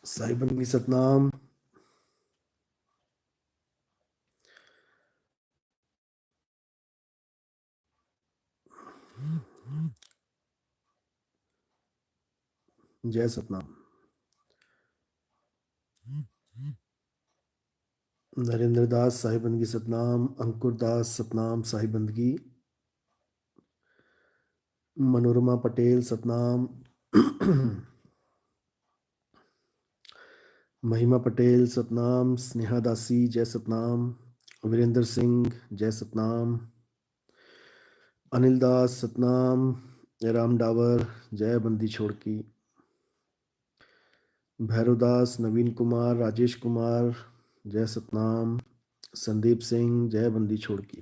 साहिब बंदगी सतनाम। जय सतनाम। नरेंद्र दास साहिब बंदगी सतनाम। अंकुर दास सतनाम साहिब बंदगी। मनोरमा पटेल सतनाम। महिमा पटेल सतनाम। स्नेहा दासी जय सतनाम। वीरेंद्र सिंह जय सतनाम। अनिल दास सतनाम। राम डावर जय बंदी छोड़ की। भैरवदास नवीन कुमार राजेश कुमार जय सतनाम। संदीप सिंह जय बंदी छोड़ की।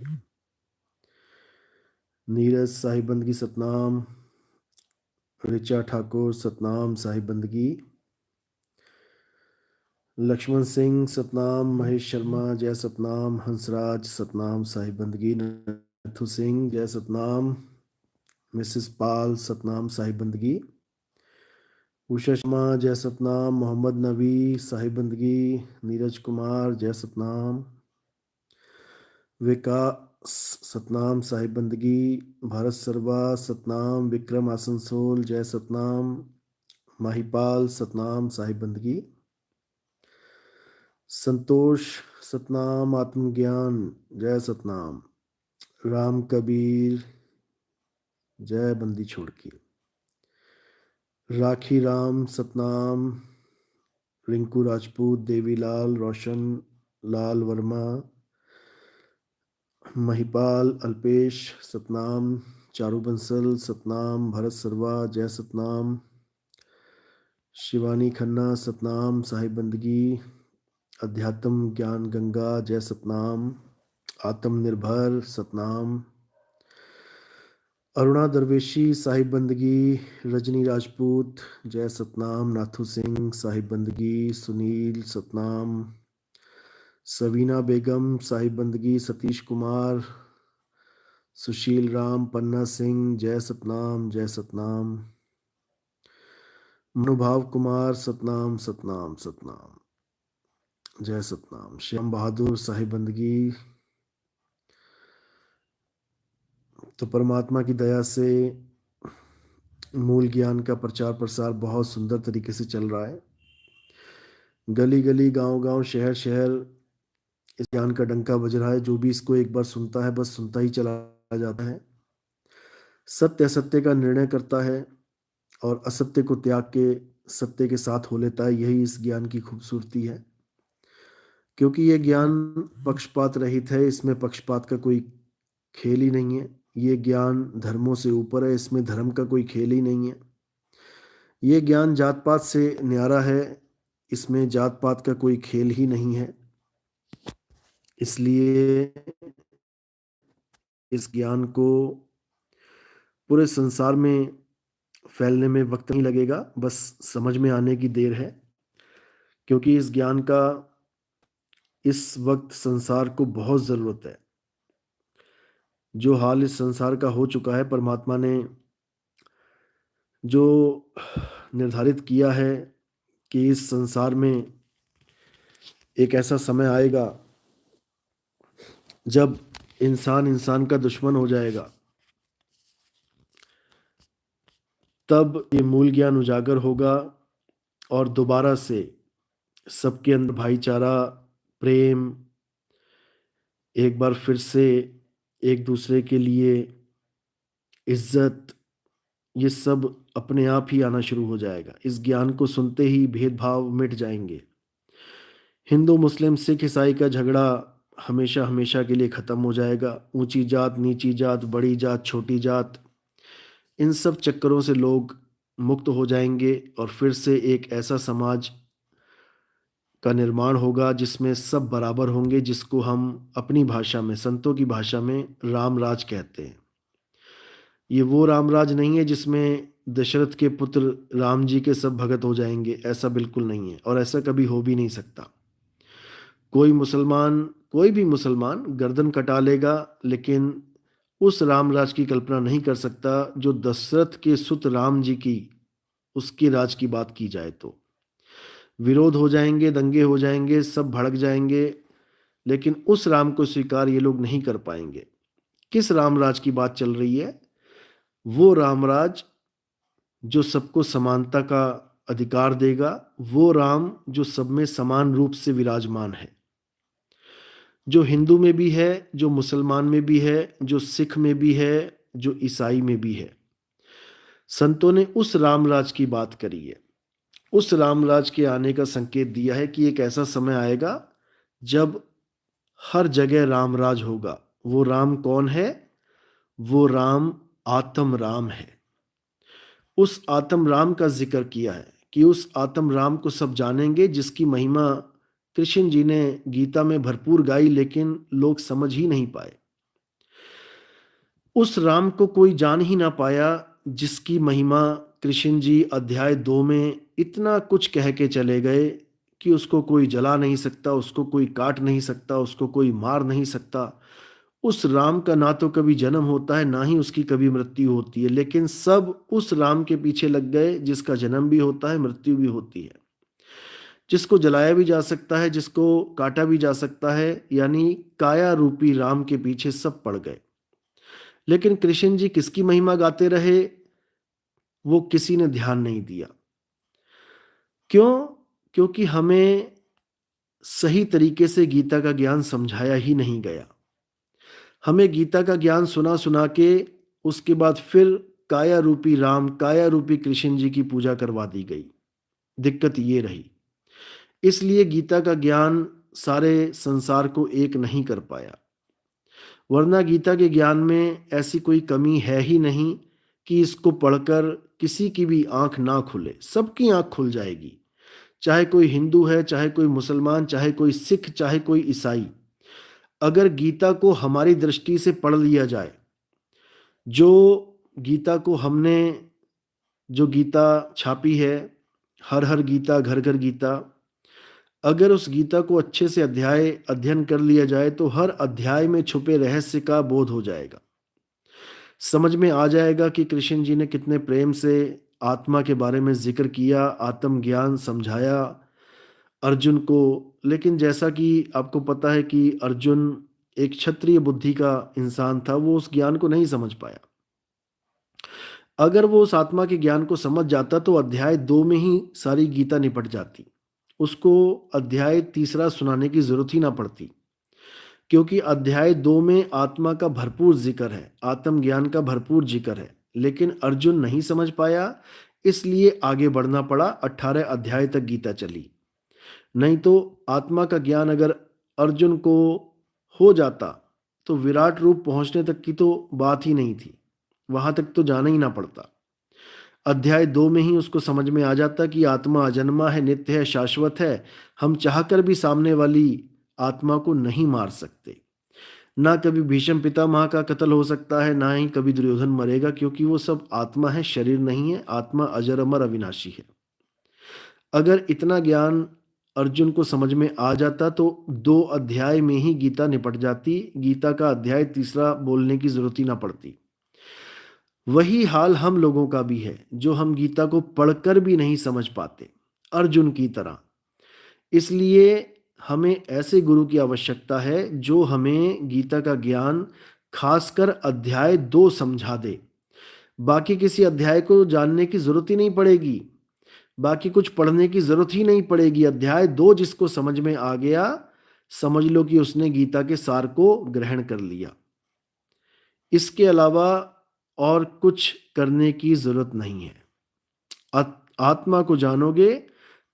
नीरज साहिब बंदगी सतनाम। ऋचा ठाकुर सतनाम साहिब बंदगी। लक्ष्मण सिंह सतनाम। महेश शर्मा जय सतनाम। हंसराज सतनाम साहिब बंदगी। नथु सिंह जय सतनाम। मिसिस पाल सतनाम साहिब बंदगी। उषा शर्मा जय सतनाम। मोहम्मद नबी साहिब बंदगी। नीरज कुमार जय सतनाम। विकास सतनाम साहिब बंदगी। भारत सरवा सतनाम। विक्रम आसनसोल जय सतनाम। माहीपाल सतनाम साहिब बंदगी। संतोष सतनाम। आत्मज्ञान जय सतनाम। राम कबीर जय बंदी छोड़ की। राखी राम सतनाम। रिंकू राजपूत देवीलाल रोशन लाल वर्मा महिपाल अल्पेश सतनाम। चारू बंसल सतनाम। भरत सरवा जय सतनाम। शिवानी खन्ना सतनाम साहिब बंदगी। अध्यात्म ज्ञान गंगा जय सतनाम। आत्मनिर्भर सतनाम। अरुणा दरवेशी साहिब बंदगी। रजनी राजपूत जय सतनाम। नाथू सिंह साहिब बंदगी। सुनील सतनाम। सवीना बेगम साहिब बंदगी। सतीश कुमार सुशील राम पन्ना सिंह जय सतनाम जय सतनाम। मनुभाव कुमार सतनाम सतनाम सतनाम जय सतनाम। श्याम बहादुर साहिब बंदगी। तो परमात्मा की दया से मूल ज्ञान का प्रचार प्रसार बहुत सुंदर तरीके से चल रहा है। गली गली गांव गांव शहर शहर इस ज्ञान का डंका बज रहा है। जो भी इसको एक बार सुनता है बस सुनता ही चला जाता है। सत्य असत्य का निर्णय करता है और असत्य को त्याग के सत्य के साथ हो लेता है। यही इस ज्ञान की खूबसूरती है, क्योंकि ये ज्ञान पक्षपात रहित है। इसमें पक्षपात का कोई खेल ही नहीं है। ये ज्ञान धर्मों से ऊपर है। इसमें धर्म का कोई खेल ही नहीं है। ये ज्ञान जात पात से न्यारा है। इसमें जात पात का कोई खेल ही नहीं है। इसलिए इस ज्ञान को पूरे संसार में फैलने में वक्त नहीं लगेगा, बस समझ में आने की देर है। क्योंकि इस ज्ञान का इस वक्त संसार को बहुत जरूरत है। जो हाल इस संसार का हो चुका है, परमात्मा ने जो निर्धारित किया है कि इस संसार में एक ऐसा समय आएगा जब इंसान इंसान का दुश्मन हो जाएगा, तब ये मूल ज्ञान उजागर होगा और दोबारा से सबके अंदर भाईचारा, प्रेम, एक बार फिर से एक दूसरे के लिए इज्जत, ये सब अपने आप ही आना शुरू हो जाएगा। इस ज्ञान को सुनते ही भेदभाव मिट जाएंगे। हिंदू मुस्लिम सिख ईसाई का झगड़ा हमेशा हमेशा के लिए खत्म हो जाएगा। ऊंची जात नीची जात, बड़ी जात छोटी जात, इन सब चक्करों से लोग मुक्त हो जाएंगे और फिर से एक ऐसा समाज का निर्माण होगा जिसमें सब बराबर होंगे, जिसको हम अपनी भाषा में, संतों की भाषा में राम राज कहते हैं। ये वो राम राज नहीं है जिसमें दशरथ के पुत्र राम जी के सब भगत हो जाएंगे। ऐसा बिल्कुल नहीं है और ऐसा कभी हो भी नहीं सकता। कोई भी मुसलमान गर्दन कटा लेगा, लेकिन उस रामराज की कल्पना नहीं कर सकता जो दशरथ के सुत राम जी की, उसके राज की बात की जाए तो। विरोध हो जाएंगे, दंगे हो जाएंगे, सब भड़क जाएंगे, लेकिन उस राम को स्वीकार ये लोग नहीं कर पाएंगे। किस रामराज की बात चल रही है? वो रामराज जो सबको समानता का अधिकार देगा, वो राम जो सब में समान रूप से विराजमान है, जो हिंदू में भी है, जो मुसलमान में भी है, जो सिख में भी है, जो ईसाई में भी है। संतों ने उस रामराज की बात करी है। उस रामराज के आने का संकेत दिया है कि एक ऐसा समय आएगा जब हर जगह रामराज होगा। वो राम कौन है? वो राम आत्म राम है। उस आत्म राम का जिक्र किया है कि उस आत्म राम को सब जानेंगे, जिसकी महिमा कृष्ण जी ने गीता में भरपूर गाई, लेकिन लोग समझ ही नहीं पाए। उस राम को कोई जान ही ना पाया जिसकी महिमा कृष्ण जी अध्याय 2 में इतना कुछ कह के चले गए कि उसको कोई जला नहीं सकता, उसको कोई काट नहीं सकता, उसको कोई मार नहीं सकता। उस राम का ना तो कभी जन्म होता है, ना ही उसकी कभी मृत्यु होती है, लेकिन सब उस राम के पीछे लग गए जिसका जन्म भी होता है, मृत्यु भी होती है, जिसको जलाया भी जा सकता है, जिसको काटा भी जा सकता है, यानी काया रूपी राम के पीछे सब पड़ गए। लेकिन कृष्ण जी किसकी महिमा गाते रहे, वो किसी ने ध्यान नहीं दिया। क्यों? क्योंकि हमें सही तरीके से गीता का ज्ञान समझाया ही नहीं गया। हमें गीता का ज्ञान सुना सुना के उसके बाद फिर काया रूपी राम, काया रूपी कृष्ण जी की पूजा करवा दी गई। दिक्कत ये रही। इसलिए गीता का ज्ञान सारे संसार को एक नहीं कर पाया। वरना गीता के ज्ञान में ऐसी कोई कमी है ही नहीं कि इसको पढ़कर किसी की भी आंख ना खुले। सबकी आंख खुल जाएगी, चाहे कोई हिंदू है, चाहे कोई मुसलमान, चाहे कोई सिख, चाहे कोई ईसाई। अगर गीता को हमारी दृष्टि से पढ़ लिया जाए, जो गीता को हमने, जो गीता छापी है, हर हर गीता घर घर गीता, अगर उस गीता को अच्छे से अध्ययन कर लिया जाए तो हर अध्याय में छुपे रहस्य का बोध हो जाएगा। समझ में आ जाएगा कि कृष्ण जी ने कितने प्रेम से आत्मा के बारे में जिक्र किया, आत्म ज्ञान समझाया अर्जुन को। लेकिन जैसा कि आपको पता है कि अर्जुन एक क्षत्रिय बुद्धि का इंसान था, वो उस ज्ञान को नहीं समझ पाया। अगर वो उस आत्मा के ज्ञान को समझ जाता तो अध्याय 2 में ही सारी गीता निपट जाती, उसको अध्याय 3 सुनाने की जरूरत ही ना पड़ती, क्योंकि अध्याय 2 में आत्मा का भरपूर जिक्र है, आत्म ज्ञान का भरपूर जिक्र है। लेकिन अर्जुन नहीं समझ पाया, इसलिए आगे बढ़ना पड़ा, 18 अध्याय तक गीता चली। नहीं तो आत्मा का ज्ञान अगर अर्जुन को हो जाता तो विराट रूप पहुंचने तक की तो बात ही नहीं थी, वहां तक तो जाना ही ना पड़ता। अध्याय 2 में ही उसको समझ में आ जाता कि आत्मा अजन्मा है, नित्य है, शाश्वत है। हम चाहकर भी सामने वाली आत्मा को नहीं मार सकते। ना कभी भीष्म पितामह का कत्ल हो सकता है, ना ही कभी दुर्योधन मरेगा, क्योंकि वो सब आत्मा है, शरीर नहीं है। आत्मा अजर अमर अविनाशी है। अगर इतना ज्ञान अर्जुन को समझ में आ जाता तो 2 अध्याय में ही गीता निपट जाती, गीता का अध्याय 3 बोलने की जरूरत ही ना पड़ती। वही हाल हम लोगों का भी है, जो हम गीता को पढ़कर भी नहीं समझ पाते, अर्जुन की तरह। इसलिए हमें ऐसे गुरु की आवश्यकता है जो हमें गीता का ज्ञान खासकर अध्याय 2 समझा दे। बाकी किसी अध्याय को जानने की जरूरत ही नहीं पड़ेगी, बाकी कुछ पढ़ने की जरूरत ही नहीं पड़ेगी। अध्याय 2 जिसको समझ में आ गया, समझ लो कि उसने गीता के सार को ग्रहण कर लिया। इसके अलावा और कुछ करने की जरूरत नहीं है। आत्मा को जानोगे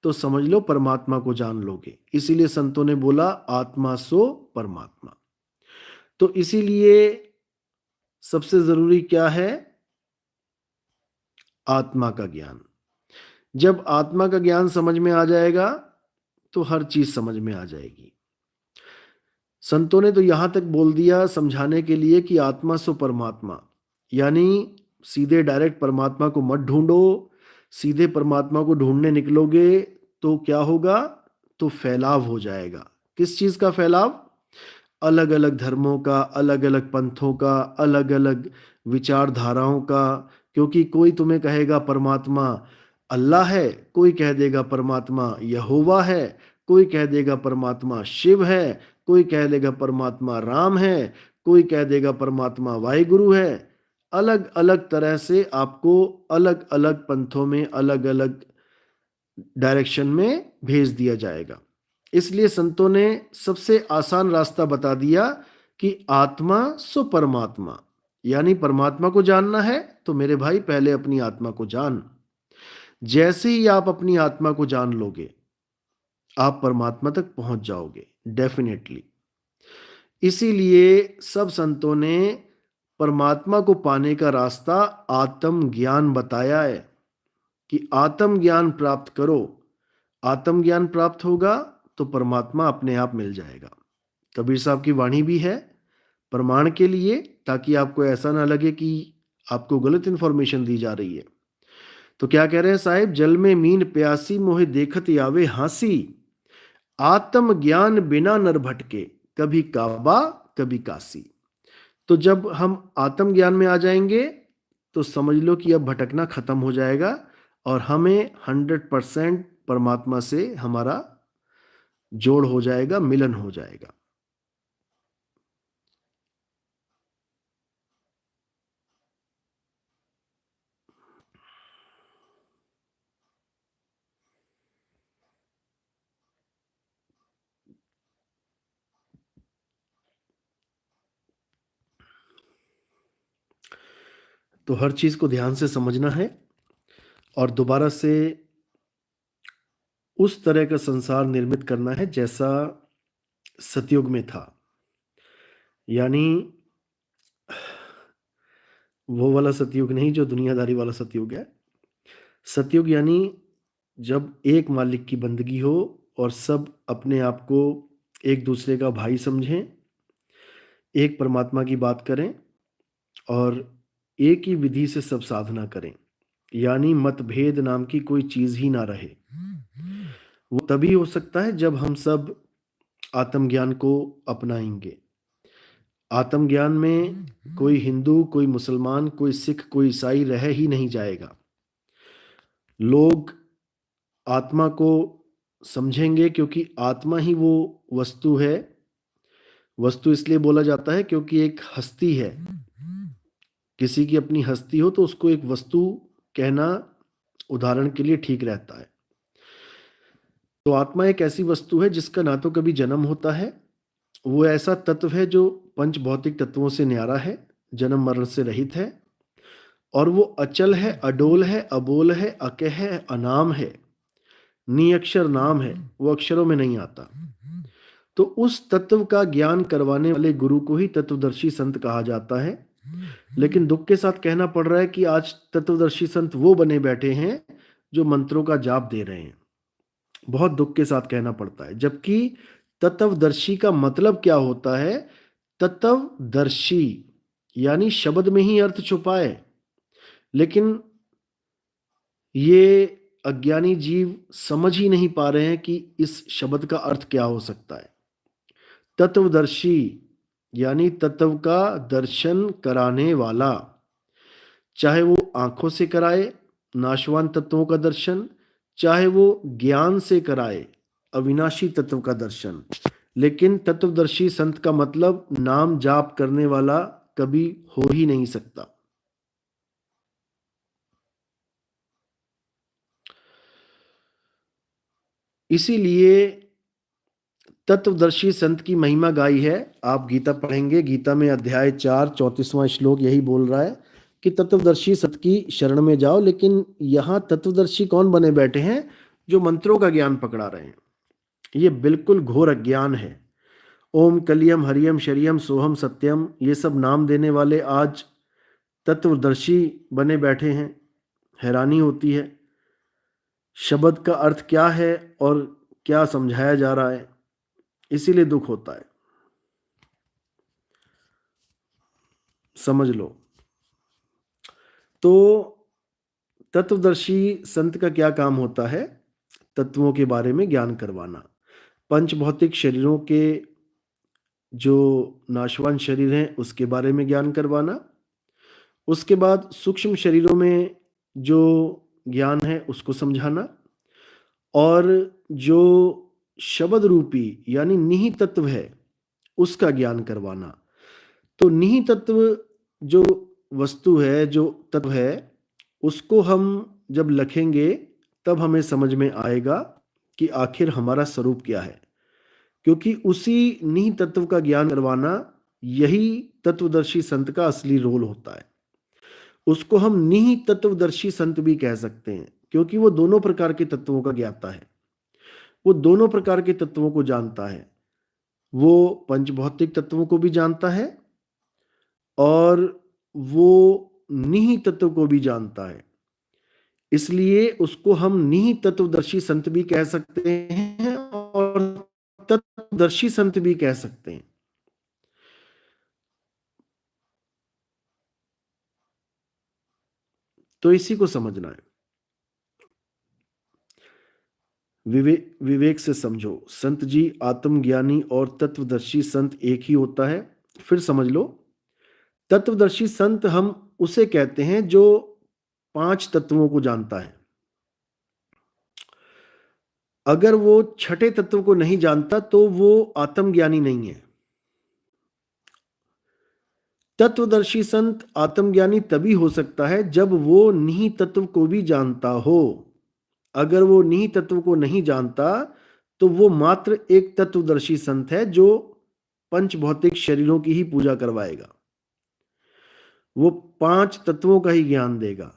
तो समझ लो परमात्मा को जान लोगे। इसीलिए संतों ने बोला आत्मा सो परमात्मा। तो इसीलिए सबसे जरूरी क्या है? आत्मा का ज्ञान। जब आत्मा का ज्ञान समझ में आ जाएगा तो हर चीज समझ में आ जाएगी। संतों ने तो यहां तक बोल दिया समझाने के लिए कि आत्मा सो परमात्मा, यानी सीधे डायरेक्ट परमात्मा को मत ढूंढो। सीधे परमात्मा को ढूंढने निकलोगे तो क्या होगा? तो फैलाव हो जाएगा। किस चीज का फैलाव? अलग अलग धर्मों का, अलग अलग पंथों का, अलग अलग विचारधाराओं का। क्योंकि कोई तुम्हें कहेगा परमात्मा अल्लाह है, कोई कह देगा परमात्मा यहोवा है, कोई कह देगा परमात्मा शिव है, कोई कह देगा परमात्मा राम है, कोई कह देगा परमात्मा वाहिगुरु है। अलग अलग तरह से आपको अलग अलग पंथों में अलग अलग डायरेक्शन में भेज दिया जाएगा। इसलिए संतों ने सबसे आसान रास्ता बता दिया कि आत्मा सो परमात्मा, यानी परमात्मा को जानना है तो मेरे भाई पहले अपनी आत्मा को जान। जैसे ही आप अपनी आत्मा को जान लोगे, आप परमात्मा तक पहुंच जाओगे डेफिनेटली। इसीलिए सब संतों ने परमात्मा को पाने का रास्ता आत्मज्ञान बताया है कि आत्मज्ञान प्राप्त करो। आत्मज्ञान प्राप्त होगा तो परमात्मा अपने आप मिल जाएगा। कबीर साहब की वाणी भी है प्रमाण के लिए, ताकि आपको ऐसा ना लगे कि आपको गलत इंफॉर्मेशन दी जा रही है। तो क्या कह रहे हैं साहिब, जल में मीन प्यासी मोहे देखत आवे हांसी, आत्म ज्ञान बिना नर भटके, कभी काबा कभी काशी। तो जब हम आत्म ज्ञान में आ जाएंगे तो समझ लो कि अब भटकना खत्म हो जाएगा और हमें 100% परमात्मा से हमारा जोड़ हो जाएगा, मिलन हो जाएगा। तो हर चीज को ध्यान से समझना है और दोबारा से उस तरह का संसार निर्मित करना है जैसा सतयुग में था। यानी वो वाला सतयुग नहीं जो दुनियादारी वाला सतयुग है। सतयुग यानी जब एक मालिक की बंदगी हो और सब अपने आप को एक दूसरे का भाई समझें, एक परमात्मा की बात करें और एक ही विधि से सब साधना करें। यानी मतभेद नाम की कोई चीज ही ना रहे। वो तभी हो सकता है जब हम सब आत्मज्ञान को अपनाएंगे। आत्मज्ञान में कोई हिंदू, कोई मुसलमान, कोई सिख, कोई ईसाई रह ही नहीं जाएगा। लोग आत्मा को समझेंगे क्योंकि आत्मा ही वो वस्तु है। वस्तु इसलिए बोला जाता है क्योंकि एक हस्ती है। किसी की अपनी हस्ती हो तो उसको एक वस्तु कहना उदाहरण के लिए ठीक रहता है। तो आत्मा एक ऐसी वस्तु है जिसका ना तो कभी जन्म होता है, वो ऐसा तत्व है जो पंच भौतिक तत्वों से न्यारा है, जन्म मरण से रहित है, और वो अचल है, अडोल है, अबोल है, अकह है, अनाम है, निअक्षर नाम है, वो अक्षरों में नहीं आता। तो उस तत्व का ज्ञान करवाने वाले गुरु को ही तत्वदर्शी संत कहा जाता है। लेकिन दुख के साथ कहना पड़ रहा है कि आज तत्वदर्शी संत वो बने बैठे हैं जो मंत्रों का जाप दे रहे हैं। बहुत दुख के साथ कहना पड़ता है। जबकि तत्वदर्शी का मतलब क्या होता है? तत्वदर्शी यानी शब्द में ही अर्थ छुपा है, लेकिन ये अज्ञानी जीव समझ ही नहीं पा रहे हैं कि इस शब्द का अर्थ क्या हो सकता है। तत्वदर्शी यानी तत्व का दर्शन कराने वाला, चाहे वो आंखों से कराए नाशवान तत्वों का दर्शन, चाहे वो ज्ञान से कराए अविनाशी तत्व का दर्शन। लेकिन तत्वदर्शी संत का मतलब नाम जाप करने वाला कभी हो ही नहीं सकता। इसीलिए तत्वदर्शी संत की महिमा गाई है। आप गीता पढ़ेंगे, गीता में अध्याय 4 34वां श्लोक यही बोल रहा है कि तत्वदर्शी संत की शरण में जाओ। लेकिन यहाँ तत्वदर्शी कौन बने बैठे हैं? जो मंत्रों का ज्ञान पकड़ा रहे हैं। ये बिल्कुल घोर अज्ञान है। ओम कलियम हरियम शरियम सोहम सत्यम, ये सब नाम देने वाले आज तत्वदर्शी बने बैठे हैं। हैरानी होती है शब्द का अर्थ क्या है और क्या समझाया जा रहा है, इसीलिए दुख होता है। समझ लो। तो तत्वदर्शी संत का क्या काम होता है? तत्वों के बारे में ज्ञान करवाना, पंच भौतिक शरीरों के जो नाशवान शरीर हैं उसके बारे में ज्ञान करवाना, उसके बाद सूक्ष्म शरीरों में जो ज्ञान है उसको समझाना, और जो शब्द रूपी यानी निहित तत्व है उसका ज्ञान करवाना। तो निहित तत्व जो वस्तु है, जो तत्व है, उसको हम जब लिखेंगे तब हमें समझ में आएगा कि आखिर हमारा स्वरूप क्या है, क्योंकि उसी निहित तत्व का ज्ञान करवाना यही तत्वदर्शी संत का असली रोल होता है। उसको हम निहित तत्वदर्शी संत भी कह सकते हैं, क्योंकि वो दोनों प्रकार के तत्वों का ज्ञाता है, वो दोनों प्रकार के तत्वों को जानता है। वो पंच भौतिक तत्वों को भी जानता है और वो निहित तत्व को भी जानता है, इसलिए उसको हम निहित तत्वदर्शी संत भी कह सकते हैं और तत्वदर्शी संत भी कह सकते हैं। तो इसी को समझना है। विवेक से समझो संत जी, आत्मज्ञानी और तत्वदर्शी संत एक ही होता है। फिर समझ लो, तत्वदर्शी संत हम उसे कहते हैं जो 5 तत्वों को जानता है। अगर वो छठे तत्व को नहीं जानता तो वो आत्मज्ञानी नहीं है। तत्वदर्शी संत आत्मज्ञानी तभी हो सकता है जब वो निहित तत्व को भी जानता हो। अगर वो निहित तत्व को नहीं जानता तो वो मात्र एक तत्वदर्शी संत है जो पंच भौतिक शरीरों की ही पूजा करवाएगा। वो 5 तत्वों का ही ज्ञान देगा।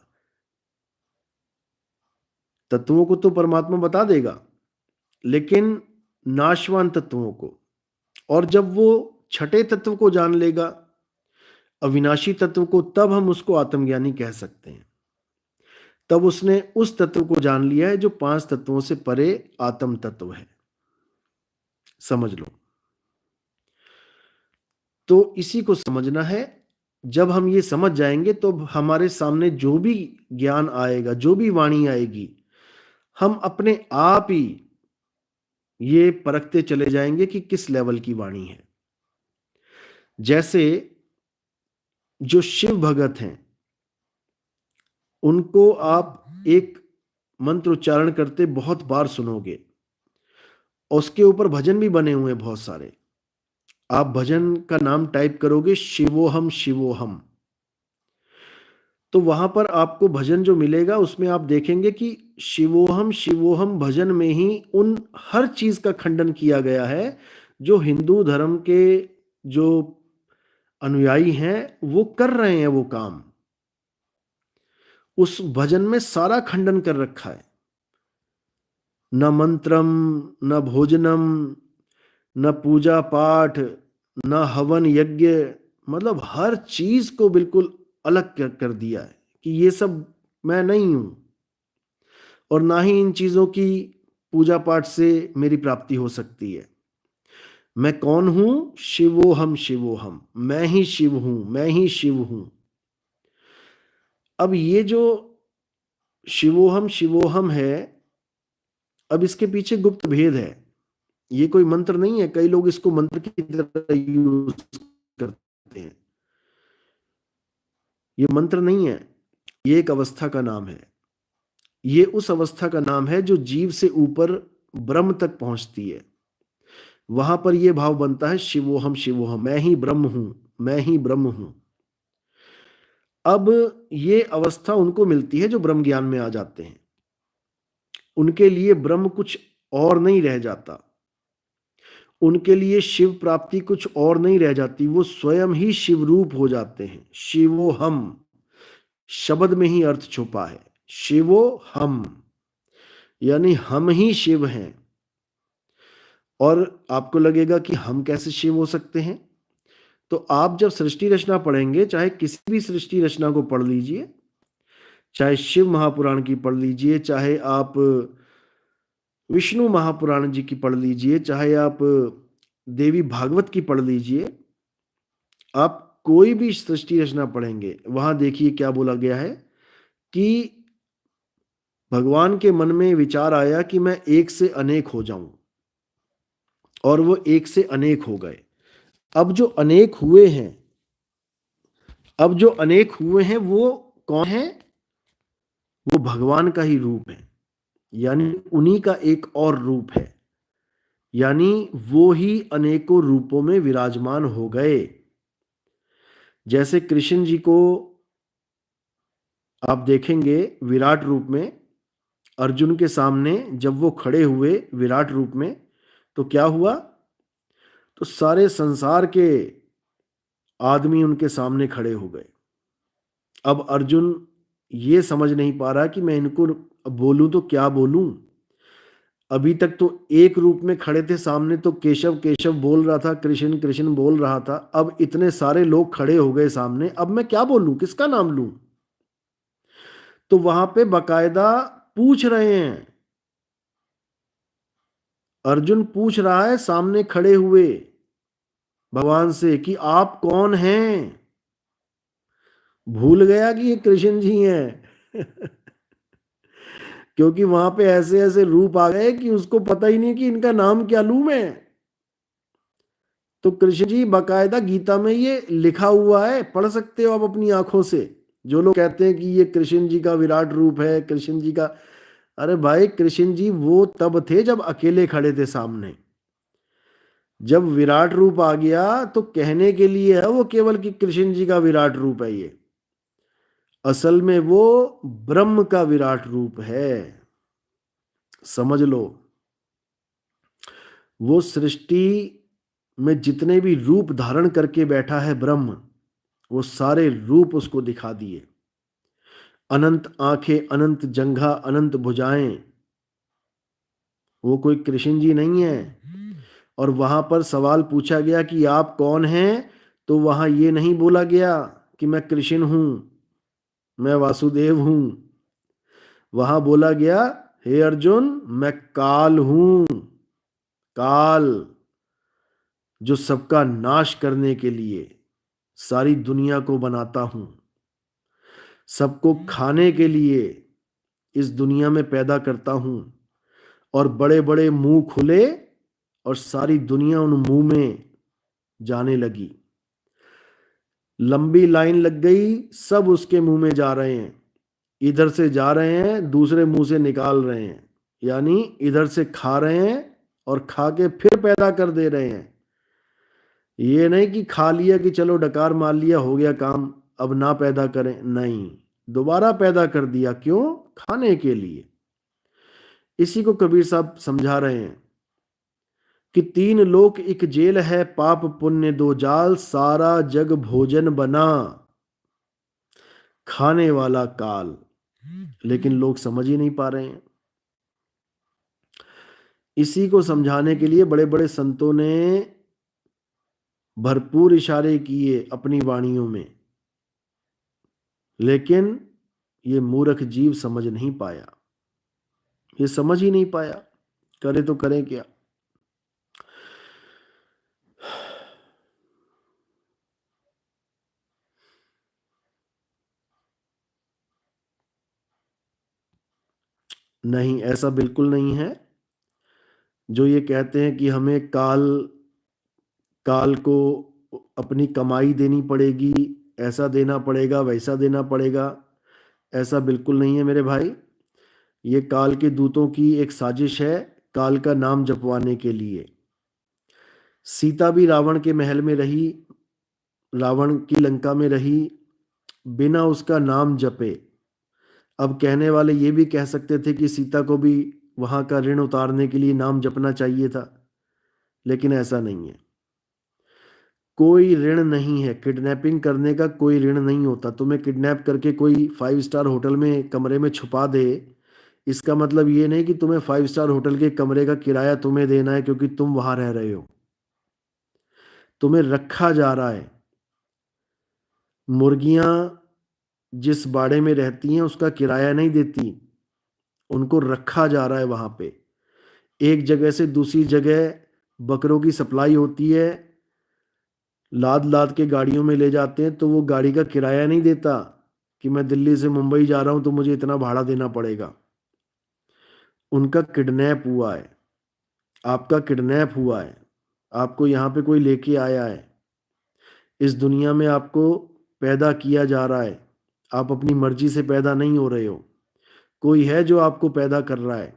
तत्वों को तो परमात्मा बता देगा, लेकिन नाशवान तत्वों को। और जब वो छठे तत्व को जान लेगा, अविनाशी तत्व को, तब हम उसको आत्मज्ञानी कह सकते हैं। तब उसने उस तत्व को जान लिया है जो 5 तत्वों से परे आत्म तत्व है। समझ लो। तो इसी को समझना है। जब हम ये समझ जाएंगे तो हमारे सामने जो भी ज्ञान आएगा, जो भी वाणी आएगी, हम अपने आप ही ये परखते चले जाएंगे कि किस लेवल की वाणी है। जैसे जो शिव भगत हैं, उनको आप एक मंत्र उच्चारण करते बहुत बार सुनोगे, उसके ऊपर भजन भी बने हुए हैं बहुत सारे। आप भजन का नाम टाइप करोगे शिवोहम शिवोहम, तो वहां पर आपको भजन जो मिलेगा उसमें आप देखेंगे कि शिवोहम शिवोहम भजन में ही उन हर चीज का खंडन किया गया है जो हिंदू धर्म के जो अनुयायी हैं वो कर रहे हैं। वो काम उस भजन में सारा खंडन कर रखा है। न मंत्रम, न भोजनम, न पूजा पाठ, न हवन यज्ञ, मतलब हर चीज को बिल्कुल अलग कर दिया है कि ये सब मैं नहीं हूं और ना ही इन चीजों की पूजा पाठ से मेरी प्राप्ति हो सकती है। मैं कौन हूं? शिवोहम शिवोहम, मैं ही शिव हूं, मैं ही शिव हूं। अब ये जो शिवोहम शिवोहम है, अब इसके पीछे गुप्त भेद है। ये कोई मंत्र नहीं है। कई लोग इसको मंत्र की तरह यूज करते हैं। ये मंत्र नहीं है, ये एक अवस्था का नाम है। ये उस अवस्था का नाम है जो जीव से ऊपर ब्रह्म तक पहुंचती है। वहां पर यह भाव बनता है शिवोहम शिवोहम, मैं ही ब्रह्म हूं, मैं ही ब्रह्म हूं। अब ये अवस्था उनको मिलती है जो ब्रह्म ज्ञान में आ जाते हैं। उनके लिए ब्रह्म कुछ और नहीं रह जाता, उनके लिए शिव प्राप्ति कुछ और नहीं रह जाती, वो स्वयं ही शिव रूप हो जाते हैं। शिवो हम शब्द में ही अर्थ छुपा है। शिवो हम यानी हम ही शिव हैं। और आपको लगेगा कि हम कैसे शिव हो सकते हैं? तो आप जब सृष्टि रचना पढ़ेंगे, चाहे किसी भी सृष्टि रचना को पढ़ लीजिए, चाहे शिव महापुराण की पढ़ लीजिए, चाहे आप विष्णु महापुराण जी की पढ़ लीजिए, चाहे आप देवी भागवत की पढ़ लीजिए, आप कोई भी सृष्टि रचना पढ़ेंगे, वहां देखिए क्या बोला गया है कि भगवान के मन में विचार आया कि मैं एक से अनेक हो जाऊं, और वो एक से अनेक हो गए। अब जो अनेक हुए हैं, अब जो अनेक हुए हैं वो कौन है? वो भगवान का ही रूप है, यानी उन्हीं का एक और रूप है, यानी वो ही अनेकों रूपों में विराजमान हो गए। जैसे कृष्ण जी को आप देखेंगे विराट रूप में, अर्जुन के सामने जब वो खड़े हुए विराट रूप में, तो क्या हुआ? तो सारे संसार के आदमी उनके सामने खड़े हो गए। अब अर्जुन ये समझ नहीं पा रहा कि मैं इनको बोलूं तो क्या बोलूं। अभी तक तो एक रूप में खड़े थे सामने, तो केशव केशव बोल रहा था, कृष्ण कृष्ण बोल रहा था। अब इतने सारे लोग खड़े हो गए सामने, अब मैं क्या बोलूं, किसका नाम लूं? तो वहां पे बकायदा पूछ रहे हैं, अर्जुन पूछ रहा है सामने खड़े हुए भगवान से कि आप कौन हैं। भूल गया कि ये कृष्ण जी हैं। क्योंकि वहां पे ऐसे ऐसे रूप आ गए कि उसको पता ही नहीं कि इनका नाम क्या लूं मैं। तो कृष्ण जी बकायदा गीता में ये लिखा हुआ है, पढ़ सकते हो आप अपनी आंखों से। जो लोग कहते हैं कि ये कृष्ण जी का विराट रूप है, कृष्ण जी का, अरे भाई कृष्ण जी वो तब थे जब अकेले खड़े थे सामने। जब विराट रूप आ गया तो कहने के लिए है वो केवल कि कृष्ण जी का विराट रूप है ये, असल में वो ब्रह्म का विराट रूप है। समझ लो, वो सृष्टि में जितने भी रूप धारण करके बैठा है ब्रह्म, वो सारे रूप उसको दिखा दिए। अनंत आंखें, अनंत जंघा, अनंत भुजाएं, वो कोई कृष्ण जी नहीं है। और वहां पर सवाल पूछा गया कि आप कौन हैं, तो वहां ये नहीं बोला गया कि मैं कृष्ण हूं, मैं वासुदेव हूं। वहां बोला गया, हे अर्जुन मैं काल हूं। काल, जो सबका नाश करने के लिए सारी दुनिया को बनाता हूं, सबको खाने के लिए इस दुनिया में पैदा करता हूं। और बड़े बड़े मुंह खुले और सारी दुनिया उन मुंह में जाने लगी। लंबी लाइन लग गई, सब उसके मुंह में जा रहे हैं। इधर से जा रहे हैं, दूसरे मुंह से निकाल रहे हैं, यानी इधर से खा रहे हैं और खा के फिर पैदा कर दे रहे हैं। ये नहीं कि खा लिया कि चलो डकार मार लिया हो गया काम, अब ना पैदा करें, नहीं, दोबारा पैदा कर दिया। क्यों? खाने के लिए। इसी को कबीर साहब समझा रहे हैं कि तीन लोक एक जेल है, पाप पुण्य दो जाल, सारा जग भोजन बना, खाने वाला काल। लेकिन लोग समझ ही नहीं पा रहे हैं। इसी को समझाने के लिए बड़े बड़े संतों ने भरपूर इशारे किए अपनी वाणियों में, लेकिन ये मूर्ख जीव समझ नहीं पाया, ये समझ ही नहीं पाया, करे तो करें क्या। नहीं, ऐसा बिल्कुल नहीं है। जो ये कहते हैं कि हमें काल काल को अपनी कमाई देनी पड़ेगी, ऐसा देना पड़ेगा, वैसा देना पड़ेगा, ऐसा बिल्कुल नहीं है मेरे भाई। ये काल के दूतों की एक साजिश है, काल का नाम जपवाने के लिए। सीता भी रावण के महल में रही, रावण की लंका में रही, बिना उसका नाम जपे। अब कहने वाले ये भी कह सकते थे कि सीता को भी वहां का ऋण उतारने के लिए नाम जपना चाहिए था, लेकिन ऐसा नहीं है। कोई ऋण नहीं है, किडनैपिंग करने का कोई ऋण नहीं होता। तुम्हें किडनैप करके कोई 5 स्टार होटल में कमरे में छुपा दे, इसका मतलब ये नहीं कि तुम्हें 5 स्टार होटल के कमरे का किराया तुम्हें देना है क्योंकि तुम वहां रह रहे हो। तुम्हें रखा जा रहा है। मुर्गियां जिस बाड़े में रहती हैं उसका किराया नहीं देती, उनको रखा जा रहा है वहां पे। एक जगह से दूसरी जगह बकरों की सप्लाई होती है, लाद लाद के गाड़ियों में ले जाते हैं, तो वो गाड़ी का किराया नहीं देता कि मैं दिल्ली से मुंबई जा रहा हूं तो मुझे इतना भाड़ा देना पड़ेगा। उनका किडनैप हुआ है, आपका किडनैप हुआ है, आपको यहाँ पे कोई लेके आया है, इस दुनिया में आपको पैदा किया जा रहा है, आप अपनी मर्जी से पैदा नहीं हो रहे हो। कोई है जो आपको पैदा कर रहा है,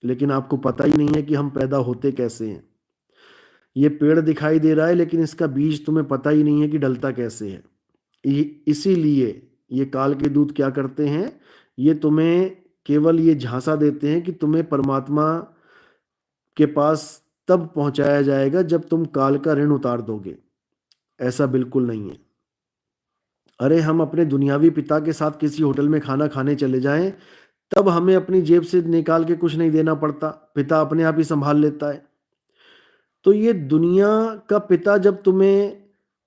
लेकिन आपको पता ही नहीं है कि हम पैदा होते कैसे हैं। ये पेड़ दिखाई दे रहा है, लेकिन इसका बीज तुम्हें पता ही नहीं है कि डलता कैसे है। इसीलिए ये काल के दूत क्या करते हैं, ये तुम्हें केवल ये झांसा देते हैं कि तुम्हें परमात्मा के पास तब पहुंचाया जाएगा जब तुम काल का ऋण उतार दोगे। ऐसा बिल्कुल नहीं है। अरे हम अपने दुनियावी पिता के साथ किसी होटल में खाना खाने चले जाएं, तब हमें अपनी जेब से निकाल के कुछ नहीं देना पड़ता, पिता अपने आप ही संभाल लेता है। तो ये दुनिया का पिता जब तुम्हें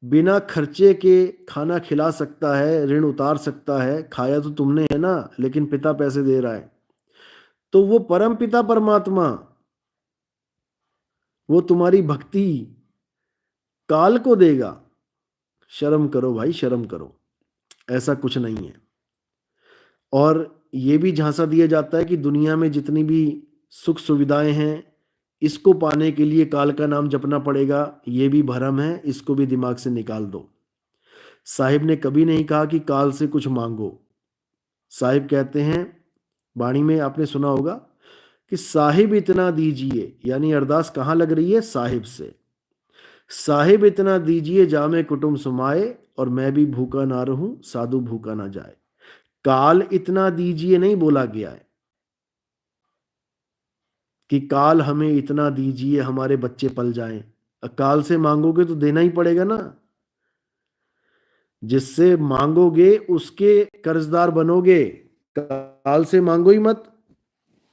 बिना खर्चे के खाना खिला सकता है, ऋण उतार सकता है, खाया तो तुमने है ना, लेकिन पिता पैसे दे रहा है, तो वो परम पिता परमात्मा, वो तुम्हारी भक्ति काल को देगा। शर्म करो भाई, शर्म करो, ऐसा कुछ नहीं है। और ये भी झांसा दिया जाता है कि दुनिया में जितनी भी सुख सुविधाएं हैं, इसको पाने के लिए काल का नाम जपना पड़ेगा। ये भी भ्रम है, इसको भी दिमाग से निकाल दो। साहिब ने कभी नहीं कहा कि काल से कुछ मांगो। साहिब कहते हैं, वाणी में आपने सुना होगा कि साहिब इतना दीजिए, यानी अरदास कहाँ लग रही है, साहिब से। साहिब इतना दीजिए जामे कुटुंब सुमाए, और मैं भी भूखा ना रहूं साधु भूखा ना जाए। काल इतना दीजिए नहीं बोला गया है कि काल हमें इतना दीजिए हमारे बच्चे पल जाएं। काल से मांगोगे तो देना ही पड़ेगा ना। जिससे मांगोगे उसके कर्जदार बनोगे, काल से मांगो ही मत।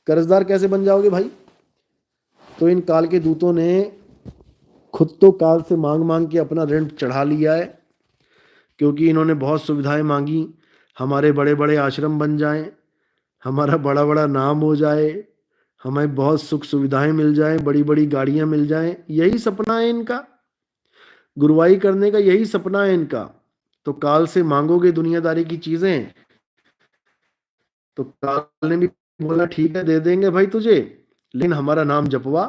कर्जदार कैसे बन जाओगे भाई? तो इन काल के दूतों ने खुद तो काल से मांग मांग के अपना ऋण चढ़ा लिया है, क्योंकि इन्होंने बहुत सुविधाएं मांगी, हमारे बड़े बड़े आश्रम बन जाएं, हमारा बड़ा बड़ा नाम हो जाए, हमें बहुत सुख सुविधाएं मिल जाएं, बड़ी बड़ी गाड़ियां मिल जाएं। यही सपना है इनका, गुरुवाई करने का यही सपना है इनका। तो काल से मांगोगे दुनियादारी की चीजें, तो काल ने भी बोला ठीक है दे देंगे भाई तुझे, लेकिन हमारा नाम जपवा।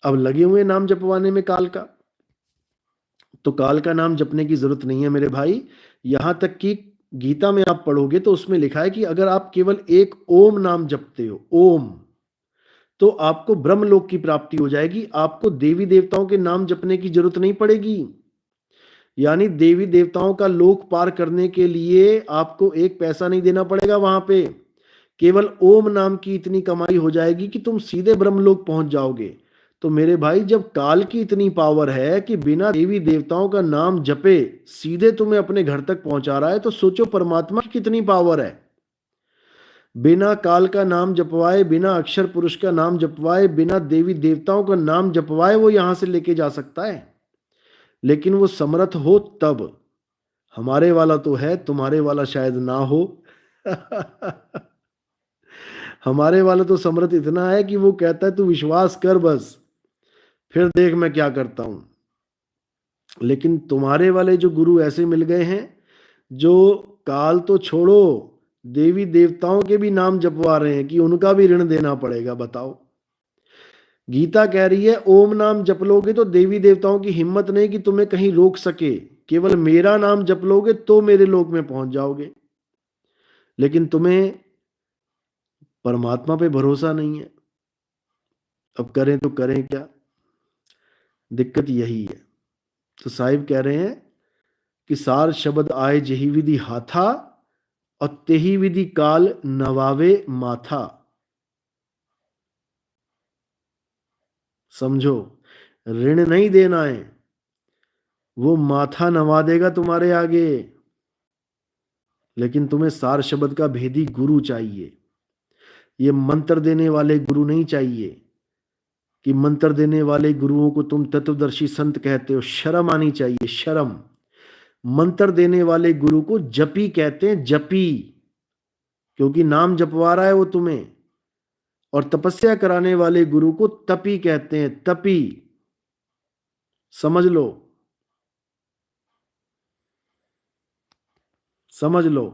अब लगे हुए नाम जपवाने में काल का। तो काल का नाम जपने की जरूरत नहीं है मेरे भाई। यहां तक कि गीता में आप पढ़ोगे तो उसमें लिखा है कि अगर आप केवल एक ओम नाम जपते हो, ओम, तो आपको ब्रह्मलोक की प्राप्ति हो जाएगी। आपको देवी देवताओं के नाम जपने की जरूरत नहीं पड़ेगी। यानी देवी देवताओं का लोक पार करने के लिए आपको एक पैसा नहीं देना पड़ेगा वहां पे। केवल ओम नाम की इतनी कमाई हो जाएगी कि तुम सीधे ब्रह्मलोक पहुंच जाओगे। तो मेरे भाई, जब काल की इतनी पावर है कि बिना देवी देवताओं का नाम जपे सीधे तुम्हें अपने घर तक पहुंचा रहा है, तो सोचो परमात्मा की कितनी पावर है। बिना काल का नाम जपवाए, बिना अक्षर पुरुष का नाम जपवाए, बिना देवी देवताओं का नाम जपवाए वो यहां से लेके जा सकता है। लेकिन वो समर्थ हो तब। हमारे वाला तो है, तुम्हारे वाला शायद ना हो। हमारे वाला तो समर्थ इतना है कि वो कहता है तू विश्वास कर बस, फिर देख मैं क्या करता हूं। लेकिन तुम्हारे वाले जो गुरु ऐसे मिल गए हैं जो काल तो छोड़ो, देवी देवताओं के भी नाम जपवा रहे हैं कि उनका भी ऋण देना पड़ेगा। बताओ, गीता कह रही है ओम नाम जप लोगे तो देवी देवताओं की हिम्मत नहीं कि तुम्हें कहीं रोक सके। केवल मेरा नाम जप लोगे तो मेरे लोक में पहुंच जाओगे। लेकिन तुम्हें परमात्मा पे भरोसा नहीं है। अब करें तो करें क्या? दिक्कत यही है। तो साहिब कह रहे हैं कि सार शब्द आए जही विधि हाथा, और तेही विधि काल नवावे माथा। समझो, ऋण नहीं देना है, वो माथा नवा देगा तुम्हारे आगे। लेकिन तुम्हें सार शब्द का भेदी गुरु चाहिए। ये मंत्र देने वाले गुरु नहीं चाहिए कि मंत्र देने वाले गुरुओं को तुम तत्वदर्शी संत कहते हो। शर्म आनी चाहिए, शर्म। मंत्र देने वाले गुरु को जपी कहते हैं, जपी, क्योंकि नाम जपवा रहा है वो तुम्हें। और तपस्या कराने वाले गुरु को तपी कहते हैं, तपी। समझ लो, समझ लो।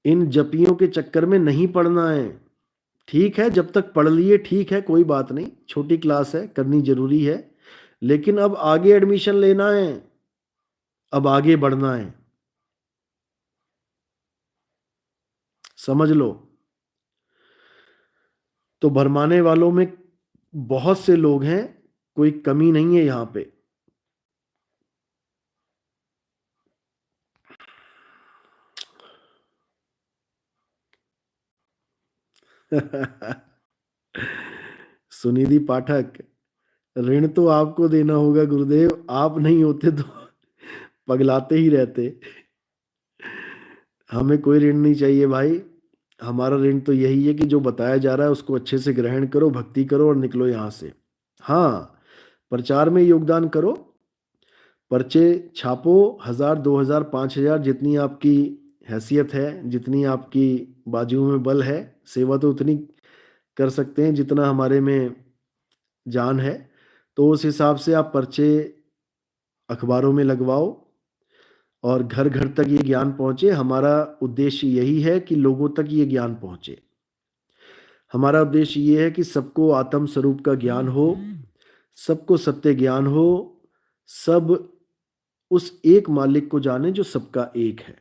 इन जपियों के चक्कर में नहीं पढ़ना है। ठीक है, जब तक पढ़ लिए ठीक है, कोई बात नहीं, छोटी क्लास है, करनी जरूरी है। लेकिन अब आगे एडमिशन लेना है, अब आगे बढ़ना है। समझ लो। तो भरमाने वालों में बहुत से लोग हैं, कोई कमी नहीं है यहां पे। सुनिधि पाठक, ऋण तो आपको देना होगा गुरुदेव, आप नहीं होते तो पगलाते ही रहते। हमें कोई ऋण नहीं चाहिए भाई। हमारा ऋण तो यही है कि जो बताया जा रहा है उसको अच्छे से ग्रहण करो, भक्ति करो और निकलो यहां से। हाँ, प्रचार में योगदान करो, पर्चे छापो, 1000 2000 5000 जितनी आपकी हैसियत है, जितनी आपकी बाजुओं में बल है, सेवा तो उतनी कर सकते हैं जितना हमारे में जान है। तो उस हिसाब से आप पर्चे अखबारों में लगवाओ और घर घर तक ये ज्ञान पहुंचे। हमारा उद्देश्य यही है कि लोगों तक ये ज्ञान पहुंचे। हमारा उद्देश्य ये है कि सबको आत्म स्वरूप का ज्ञान हो, सबको सत्य ज्ञान हो, सब उस एक मालिक को जाने जो सबका एक है,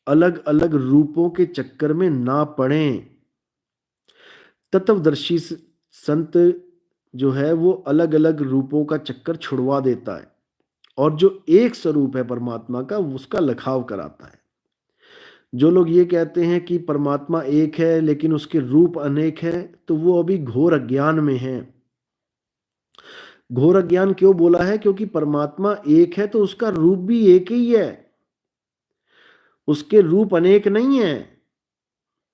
अलग अलग रूपों के चक्कर में ना पड़ें। तत्वदर्शी संत जो है वो अलग अलग रूपों का चक्कर छुड़वा देता है और जो एक स्वरूप है परमात्मा का उसका लखाव कराता है। जो लोग ये कहते हैं कि परमात्मा एक है लेकिन उसके रूप अनेक हैं, तो वो अभी घोर अज्ञान में हैं। घोर अज्ञान क्यों बोला है? क्योंकि परमात्मा एक है तो उसका रूप भी एक ही है, उसके रूप अनेक नहीं है।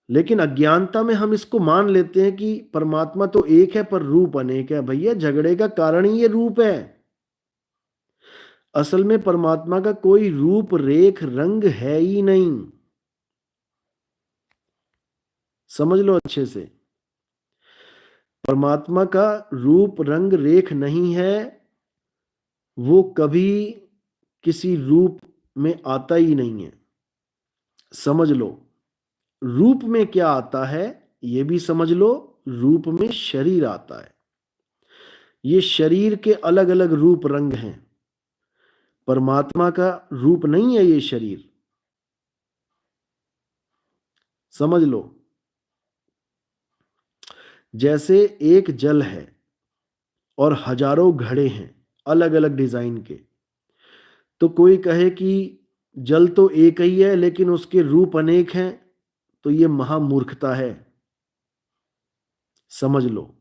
लेकिन अज्ञानता में हम इसको मान लेते हैं कि परमात्मा तो एक है पर रूप अनेक है। भैया, झगड़े का कारण ही ये रूप है। असल में परमात्मा का कोई रूप रेख रंग है ही नहीं। समझ लो अच्छे से, परमात्मा का रूप रंग रेख नहीं है। वो कभी किसी रूप में आता ही नहीं है। समझ लो, रूप में क्या आता है ये भी समझ लो। रूप में शरीर आता है। ये शरीर के अलग अलग रूप रंग हैं। परमात्मा का रूप नहीं है ये शरीर। समझ लो, जैसे एक जल है और हजारों घड़े हैं अलग अलग डिजाइन के, तो कोई कहे कि जल तो एक ही है लेकिन उसके रूप अनेक हैं, तो ये महामूर्खता है। समझ लो,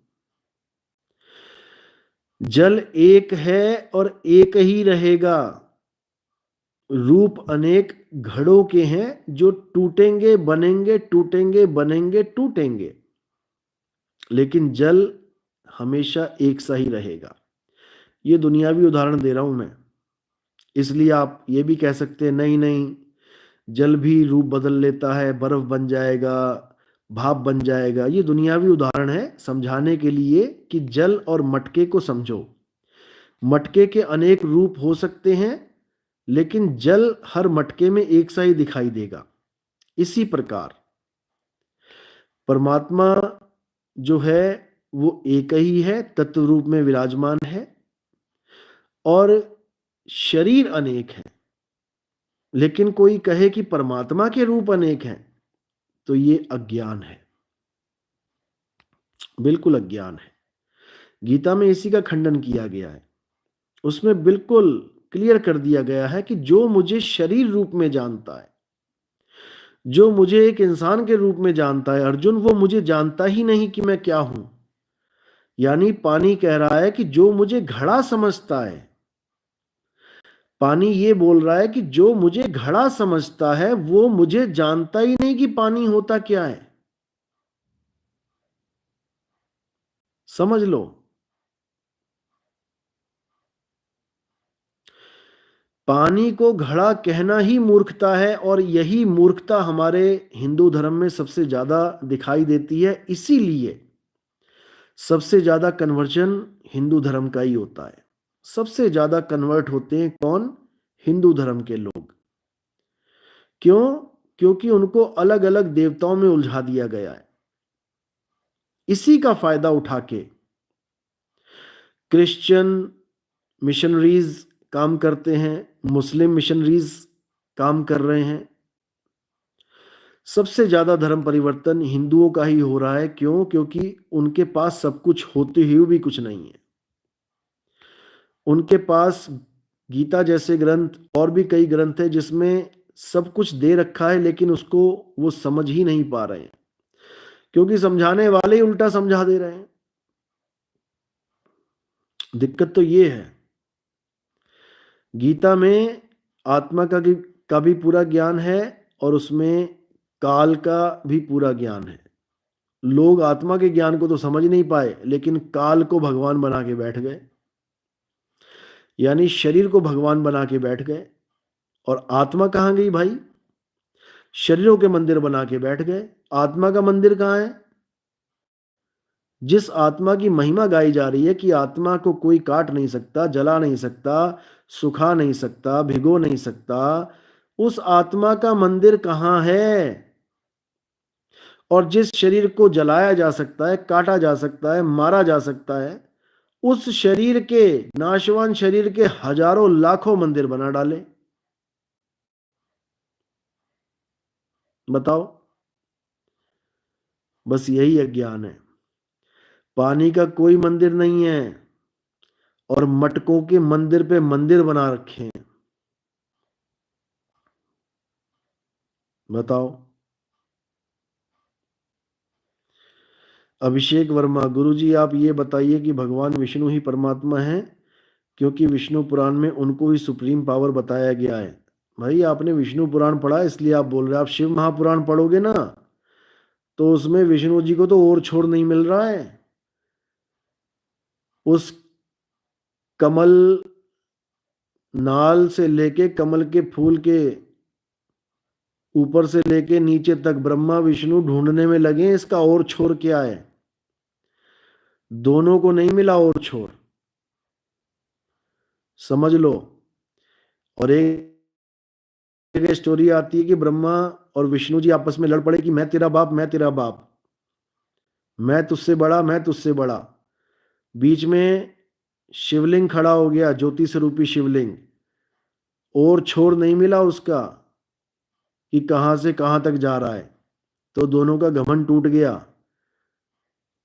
जल एक है और एक ही रहेगा। रूप अनेक घड़ों के हैं जो टूटेंगे बनेंगे, टूटेंगे बनेंगे, टूटेंगे, लेकिन जल हमेशा एक सा ही रहेगा। ये दुनियावी उदाहरण दे रहा हूं मैं। इसलिए आप ये भी कह सकते हैं नहीं नहीं, जल भी रूप बदल लेता है, बर्फ बन जाएगा, भाप बन जाएगा। ये दुनियावी उदाहरण है समझाने के लिए कि जल और मटके को समझो। मटके के अनेक रूप हो सकते हैं लेकिन जल हर मटके में एक सा ही दिखाई देगा। इसी प्रकार परमात्मा जो है वो एक ही है, तत्व रूप में विराजमान है और शरीर अनेक है। लेकिन कोई कहे कि परमात्मा के रूप अनेक हैं, तो ये अज्ञान है, बिल्कुल अज्ञान है। गीता में इसी का खंडन किया गया है। उसमें बिल्कुल क्लियर कर दिया गया है कि जो मुझे शरीर रूप में जानता है, जो मुझे एक इंसान के रूप में जानता है अर्जुन, वो मुझे जानता ही नहीं कि मैं क्या हूं। यानी पानी कह रहा है कि जो मुझे घड़ा समझता है, पानी ये बोल रहा है कि जो मुझे घड़ा समझता है वो मुझे जानता ही नहीं कि पानी होता क्या है। समझ लो, पानी को घड़ा कहना ही मूर्खता है और यही मूर्खता हमारे हिंदू धर्म में सबसे ज्यादा दिखाई देती है। इसीलिए सबसे ज्यादा कन्वर्जन हिंदू धर्म का ही होता है। सबसे ज्यादा कन्वर्ट होते हैं कौन? हिंदू धर्म के लोग। क्यों? क्योंकि उनको अलग अलग देवताओं में उलझा दिया गया है। इसी का फायदा उठा के क्रिश्चियन मिशनरीज काम करते हैं, मुस्लिम मिशनरीज काम कर रहे हैं। सबसे ज्यादा धर्म परिवर्तन हिंदुओं का ही हो रहा है। क्यों? क्योंकि उनके पास सब कुछ होते हुए भी कुछ नहीं है। उनके पास गीता जैसे ग्रंथ और भी कई ग्रंथ है जिसमें सब कुछ दे रखा है, लेकिन उसको वो समझ ही नहीं पा रहे हैं, क्योंकि समझाने वाले ही उल्टा समझा दे रहे हैं। दिक्कत तो ये है। गीता में आत्मा का भी पूरा ज्ञान है और उसमें काल का भी पूरा ज्ञान है। लोग आत्मा के ज्ञान को तो समझ नहीं पाए, लेकिन काल को भगवान बना के बैठ गए, यानी शरीर को भगवान बना के बैठ गए। और आत्मा कहाँ गई भाई? शरीरों के मंदिर बना के बैठ गए। आत्मा का मंदिर कहाँ है? जिस आत्मा की महिमा गाई जा रही है कि आत्मा को कोई काट नहीं सकता, जला नहीं सकता, सुखा नहीं सकता, भिगो नहीं सकता, उस आत्मा का मंदिर कहाँ है? और जिस शरीर को जलाया जा सकता है, काटा जा सकता है, मारा जा सकता है, उस शरीर के, नाशवान शरीर के हजारों लाखों मंदिर बना डाले। बताओ। बस यही अज्ञान है। पानी का कोई मंदिर नहीं है और मटकों के मंदिर पे मंदिर बना रखे हैं। बताओ। अभिषेक वर्मा, गुरुजी आप ये बताइए कि भगवान विष्णु ही परमात्मा है, क्योंकि विष्णु पुराण में उनको ही सुप्रीम पावर बताया गया है। भाई आपने विष्णु पुराण पढ़ा इसलिए आप बोल रहे हैं। आप शिव महापुराण पढ़ोगे ना, तो उसमें विष्णु जी को तो और छोर नहीं मिल रहा है। उस कमल नाल से लेके कमल के फूल के ऊपर से लेके नीचे तक ब्रह्मा विष्णु ढूंढने में लगे, इसका और छोर क्या है? दोनों को नहीं मिला और छोर, समझ लो। और एक स्टोरी आती है कि ब्रह्मा और विष्णु जी आपस में लड़ पड़े कि मैं तेरा बाप, मैं तेरा बाप, मैं तुझसे बड़ा, मैं तुझसे बड़ा। बीच में शिवलिंग खड़ा हो गया, ज्योति स्वरूपी शिवलिंग, और छोर नहीं मिला उसका कि कहां से कहां तक जा रहा है। तो दोनों का घमंड टूट गया।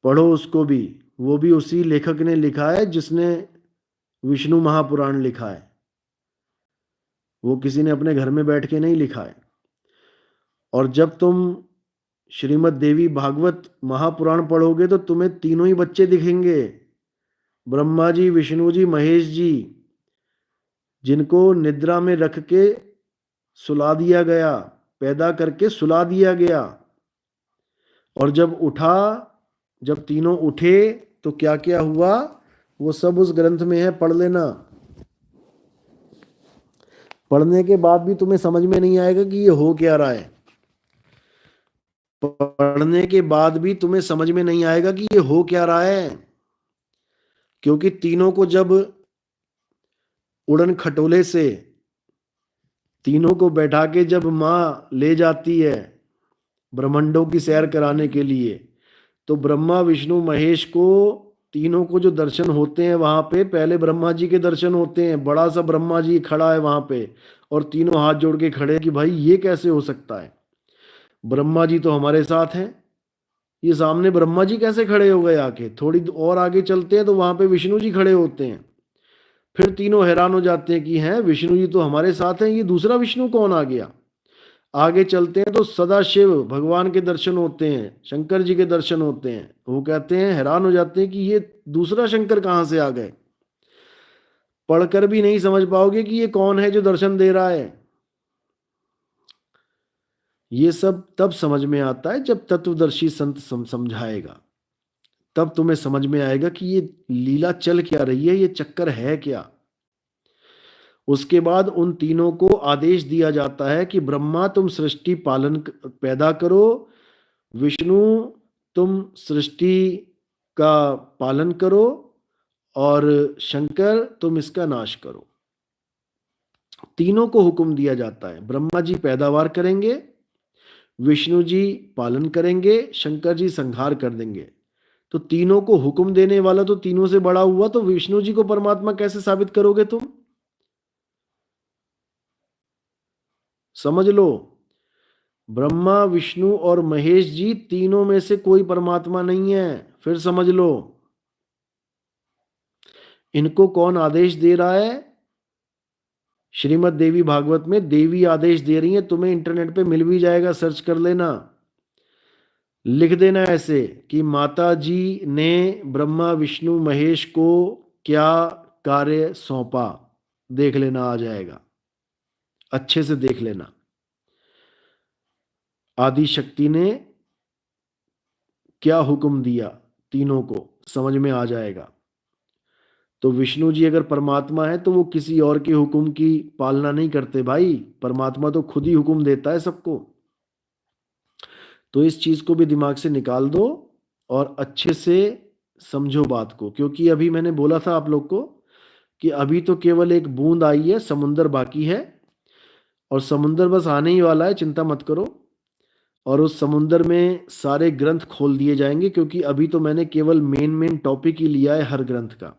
पढ़ो उसको भी, वो भी उसी लेखक ने लिखा है जिसने विष्णु महापुराण लिखा है। वो किसी ने अपने घर में बैठ के नहीं लिखा है। और जब तुम श्रीमद् देवी भागवत महापुराण पढ़ोगे तो तुम्हें तीनों ही बच्चे दिखेंगे, ब्रह्मा जी, विष्णु जी, महेश जी, जिनको निद्रा में रख के सुला दिया गया, पैदा करके सुला दिया गया। और जब तीनों उठे तो क्या क्या हुआ, वो सब उस ग्रंथ में है, पढ़ लेना। पढ़ने के बाद भी तुम्हें समझ में नहीं आएगा कि ये हो क्या रहा है। पढ़ने के बाद भी तुम्हें समझ में नहीं आएगा कि ये हो क्या रहा है, क्योंकि तीनों को जब उड़न खटोले से तीनों को बैठा के जब माँ ले जाती है ब्रह्मांडों की सैर कराने के लिए, तो ब्रह्मा विष्णु महेश को, तीनों को जो दर्शन होते हैं वहां पे, पहले ब्रह्मा जी के दर्शन होते हैं। बड़ा सा ब्रह्मा जी खड़ा है वहां पे और तीनों हाथ जोड़ के खड़े हैं कि भाई ये कैसे हो सकता है, ब्रह्मा जी तो हमारे साथ हैं, ये सामने ब्रह्मा जी कैसे खड़े हो गए आके। थोड़ी और आगे चलते हैं तो वहां पे विष्णु जी खड़े होते हैं। फिर तीनों हैरान हो जाते हैं कि हैं, विष्णु जी तो हमारे साथ हैं, ये दूसरा विष्णु कौन आ गया। आगे चलते हैं तो सदा शिव भगवान के दर्शन होते हैं, शंकर जी के दर्शन होते हैं। वो कहते हैं, हैरान हो जाते हैं कि ये दूसरा शंकर कहाँ से आ गए। पढ़कर भी नहीं समझ पाओगे कि ये कौन है जो दर्शन दे रहा है। ये सब तब समझ में आता है जब तत्वदर्शी संत समझाएगा, तब तुम्हें समझ में आएगा कि ये लीला चल क्या रही है, ये चक्कर है क्या। उसके बाद उन तीनों को आदेश दिया जाता है कि ब्रह्मा तुम सृष्टि पालन पैदा करो, विष्णु तुम सृष्टि का पालन करो, और शंकर तुम इसका नाश करो। तीनों को हुक्म दिया जाता है। ब्रह्मा जी पैदावार करेंगे, विष्णु जी पालन करेंगे, शंकर जी संहार कर देंगे। तो तीनों को हुक्म देने वाला तो तीनों से बड़ा हुआ, तो विष्णु जी को परमात्मा कैसे साबित करोगे तुम? समझ लो। ब्रह्मा विष्णु और महेश जी तीनों में से कोई परमात्मा नहीं है, फिर समझ लो। इनको कौन आदेश दे रहा है? श्रीमद् देवी भागवत में देवी आदेश दे रही है, तुम्हें इंटरनेट पे मिल भी जाएगा, सर्च कर लेना। लिख देना ऐसे कि माता जी ने ब्रह्मा विष्णु महेश को क्या कार्य सौंपा, देख लेना, आ जाएगा, अच्छे से देख लेना। आदि शक्ति ने क्या हुक्म दिया, तीनों को समझ में आ जाएगा। तो विष्णु जी अगर परमात्मा है तो वो किसी और के हुक्म की पालना नहीं करते भाई, परमात्मा तो खुद ही हुक्म देता है सबको। तो इस चीज को भी दिमाग से निकाल दो और अच्छे से समझो बात को, क्योंकि अभी मैंने बोला था आप लोग को कि अभी तो केवल एक बूंद आई है, समुंदर बाकी है, और समुंदर बस आने ही वाला है, चिंता मत करो। और उस समुंदर में सारे ग्रंथ खोल दिए जाएंगे, क्योंकि अभी तो मैंने केवल मेन मेन टॉपिक ही लिया है हर ग्रंथ का,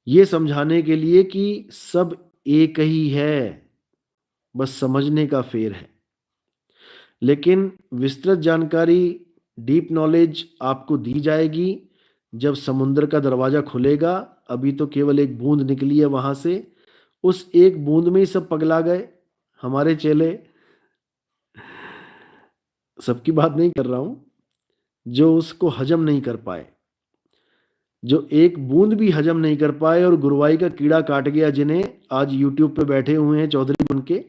ये समझाने के लिए कि सब एक ही है, बस समझने का फेर है। लेकिन विस्तृत जानकारी, डीप नॉलेज आपको दी जाएगी जब समुद्र का दरवाजा खुलेगा। अभी तो केवल एक बूंद निकली है वहां से, उस एक बूंद में ही सब पगला गए हमारे चेले। सबकी बात नहीं कर रहा हूं, जो उसको हजम नहीं कर पाए, जो एक बूंद भी हजम नहीं कर पाए और गुरुवाई का कीड़ा काट गया, जिन्हें आज यूट्यूब पे बैठे हुए हैं चौधरी बन के,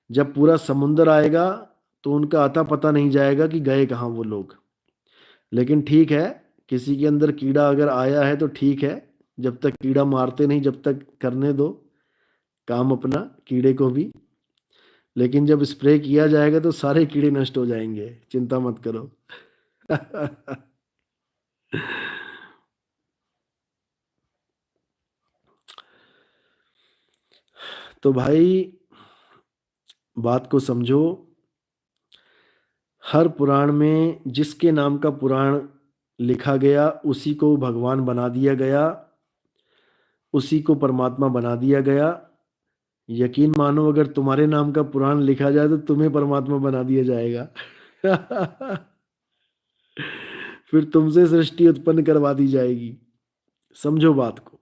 जब पूरा समुंदर आएगा तो उनका अता पता नहीं जाएगा कि गए कहाँ वो लोग। लेकिन ठीक है, किसी के अंदर कीड़ा अगर आया है तो ठीक है, जब तक कीड़ा मारते नहीं, जब तक करने दो काम अपना कीड़े को भी। लेकिन जब स्प्रे किया जाएगा तो सारे कीड़े नष्ट हो जाएंगे, चिंता मत करो। तो भाई बात को समझो, हर पुराण में जिसके नाम का पुराण लिखा गया उसी को भगवान बना दिया गया, उसी को परमात्मा बना दिया गया। यकीन मानो, अगर तुम्हारे नाम का पुराण लिखा जाए तो तुम्हें परमात्मा बना दिया जाएगा। फिर तुमसे सृष्टि उत्पन्न करवा दी जाएगी, समझो बात को।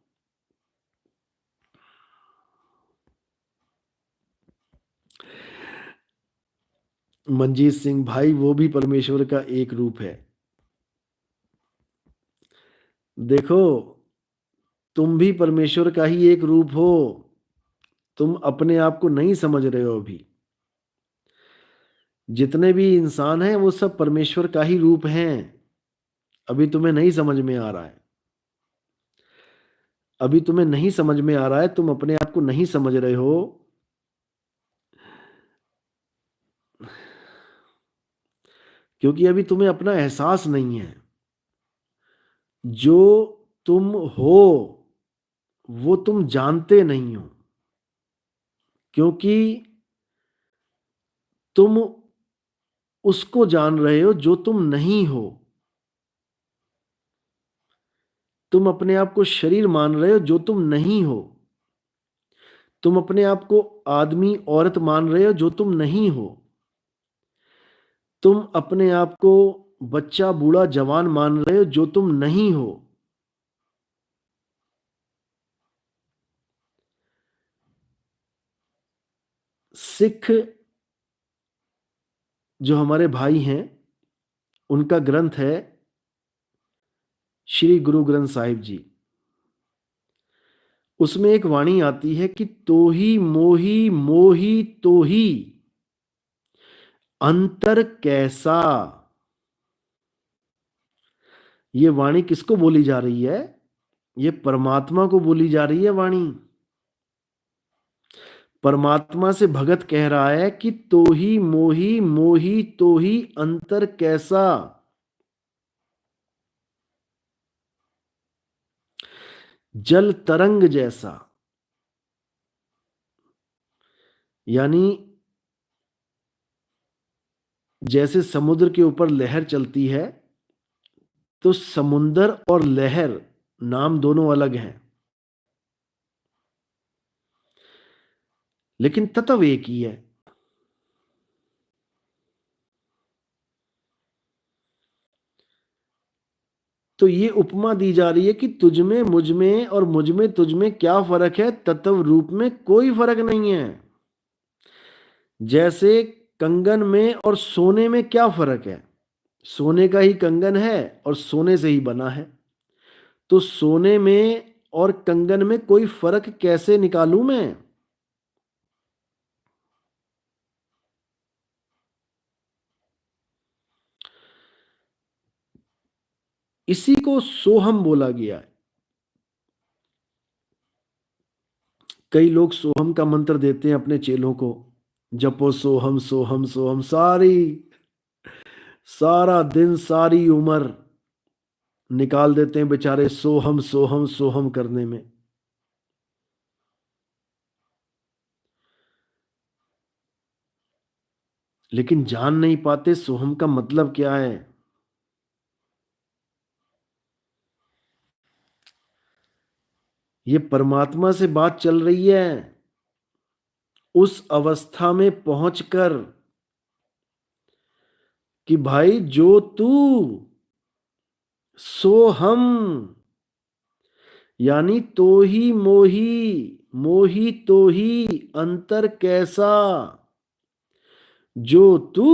मंजीत सिंह भाई, वो भी परमेश्वर का एक रूप है। देखो, तुम भी परमेश्वर का ही एक रूप हो, तुम अपने आप को नहीं समझ रहे हो अभी। जितने भी इंसान हैं वो सब परमेश्वर का ही रूप हैं, अभी तुम्हें नहीं समझ में आ रहा है। अभी तुम्हें नहीं समझ में आ रहा है, तुम अपने आप को नहीं समझ रहे हो। क्योंकि अभी तुम्हें अपना एहसास नहीं है। जो तुम हो वो तुम जानते नहीं हो, क्योंकि तुम उसको जान रहे हो जो तुम नहीं हो। तुम अपने आप को शरीर मान रहे हो जो तुम नहीं हो। तुम अपने आप को आदमी औरत मान रहे हो जो तुम नहीं हो। तुम अपने आप को बच्चा बूढ़ा जवान मान रहे हो जो तुम नहीं हो। सिख जो हमारे भाई हैं, उनका ग्रंथ है श्री गुरु ग्रंथ साहिब जी। उसमें एक वाणी आती है कि तोही मोही मोही तोही अंतर कैसा। ये वाणी किसको बोली जा रही है? ये परमात्मा को बोली जा रही है वाणी। परमात्मा से भगत कह रहा है कि तोही मोही मोही तोही अंतर कैसा। जल तरंग जैसा, यानी जैसे समुद्र के ऊपर लहर चलती है, तो समुंदर और लहर नाम दोनों अलग हैं, लेकिन तत्व एक ही है। तो ये उपमा दी जा रही है कि तुझ में मुझ में और मुझ में तुझ में क्या फर्क है, तत्व रूप में कोई फर्क नहीं है। जैसे कंगन में और सोने में क्या फर्क है, सोने का ही कंगन है और सोने से ही बना है, तो सोने में और कंगन में कोई फर्क कैसे निकालूं मैं। इसी को सोहम बोला गया है। कई लोग सोहम का मंत्र देते हैं अपने चेलों को, जपो सोहम सोहम सोहम, सारा दिन सारी उम्र निकाल देते हैं बेचारे सोहम सोहम सोहम करने में। लेकिन जान नहीं पाते सोहम का मतलब क्या है। ये परमात्मा से बात चल रही है। उस अवस्था में पहुंचकर कि भाई जो तू सो हम, यानी तो ही मोही, मोही तो ही अंतर कैसा, जो तू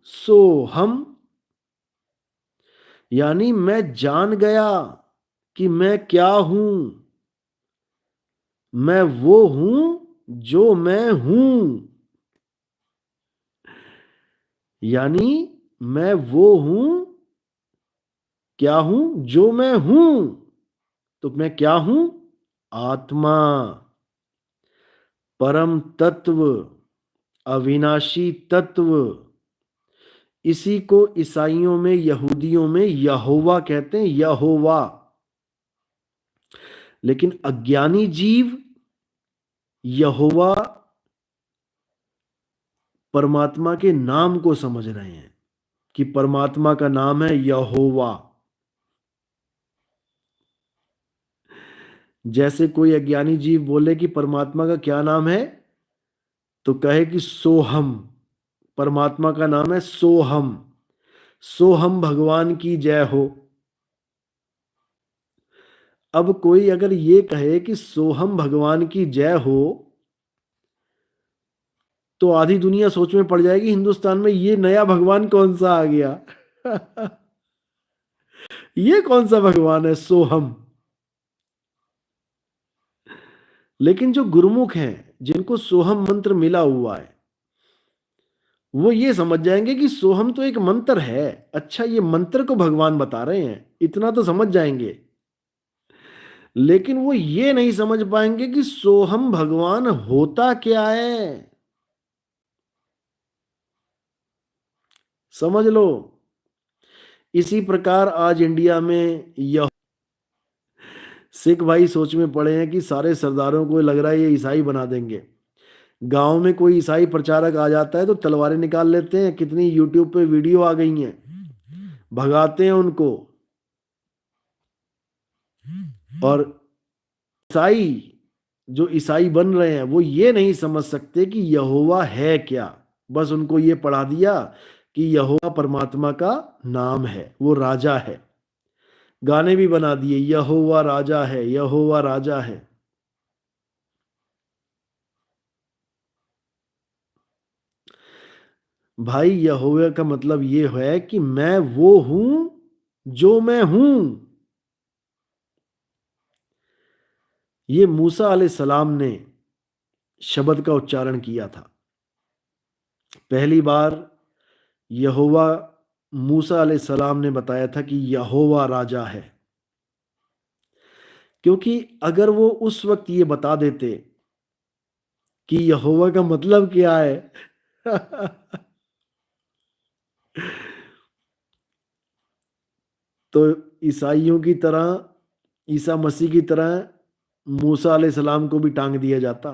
सो हम, यानी मैं जान गया कि मैं क्या हूं, मैं वो हूं जो मैं हूं, यानी मैं वो हूं, क्या हूं, जो मैं हूं। तो मैं क्या हूं, आत्मा, परम तत्व, अविनाशी तत्व। इसी को ईसाइयों में, यहूदियों में यहोवा कहते हैं, यहोवा। लेकिन अज्ञानी जीव यहोवा परमात्मा के नाम को समझ रहे हैं कि परमात्मा का नाम है यहोवा। जैसे कोई अज्ञानी जीव बोले कि परमात्मा का क्या नाम है, तो कहे कि सोहम, परमात्मा का नाम है सोहम, सोहम भगवान की जय हो। अब कोई अगर ये कहे कि सोहम भगवान की जय हो, तो आधी दुनिया सोच में पड़ जाएगी हिंदुस्तान में, ये नया भगवान कौन सा आ गया। ये कौन सा भगवान है सोहम। लेकिन जो गुरुमुख हैं, जिनको सोहम मंत्र मिला हुआ है, वो ये समझ जाएंगे कि सोहम तो एक मंत्र है। अच्छा, ये मंत्र को भगवान बता रहे हैं, इतना तो समझ जाएंगे। लेकिन वो ये नहीं समझ पाएंगे कि सोहम भगवान होता क्या है। समझ लो। इसी प्रकार आज इंडिया में यह सिख भाई सोच में पड़े हैं कि सारे सरदारों को लग रहा है ये ईसाई बना देंगे। गांव में कोई ईसाई प्रचारक आ जाता है तो तलवारें निकाल लेते हैं। कितनी यूट्यूब पे वीडियो आ गई हैं, भगाते हैं उनको। और ईसाई, जो ईसाई बन रहे हैं, वो ये नहीं समझ सकते कि यहोवा है क्या। बस उनको ये पढ़ा दिया कि यहोवा परमात्मा का नाम है, वो राजा है। गाने भी बना दिए, यहोवा राजा है, यहोवा राजा है। भाई यहोवा का मतलब ये है कि मैं वो हूं जो मैं हूं। ये मूसा अलैहिस्सलाम ने शब्द का उच्चारण किया था पहली बार। यहोवा, मूसा अलैहिस्सलाम ने बताया था कि यहोवा राजा है। क्योंकि अगर वो उस वक्त ये बता देते कि यहोवा का मतलब क्या है, तो ईसाइयों की तरह, ईसा मसीह की तरह मूसा अलैहिस्सलाम को भी टांग दिया जाता।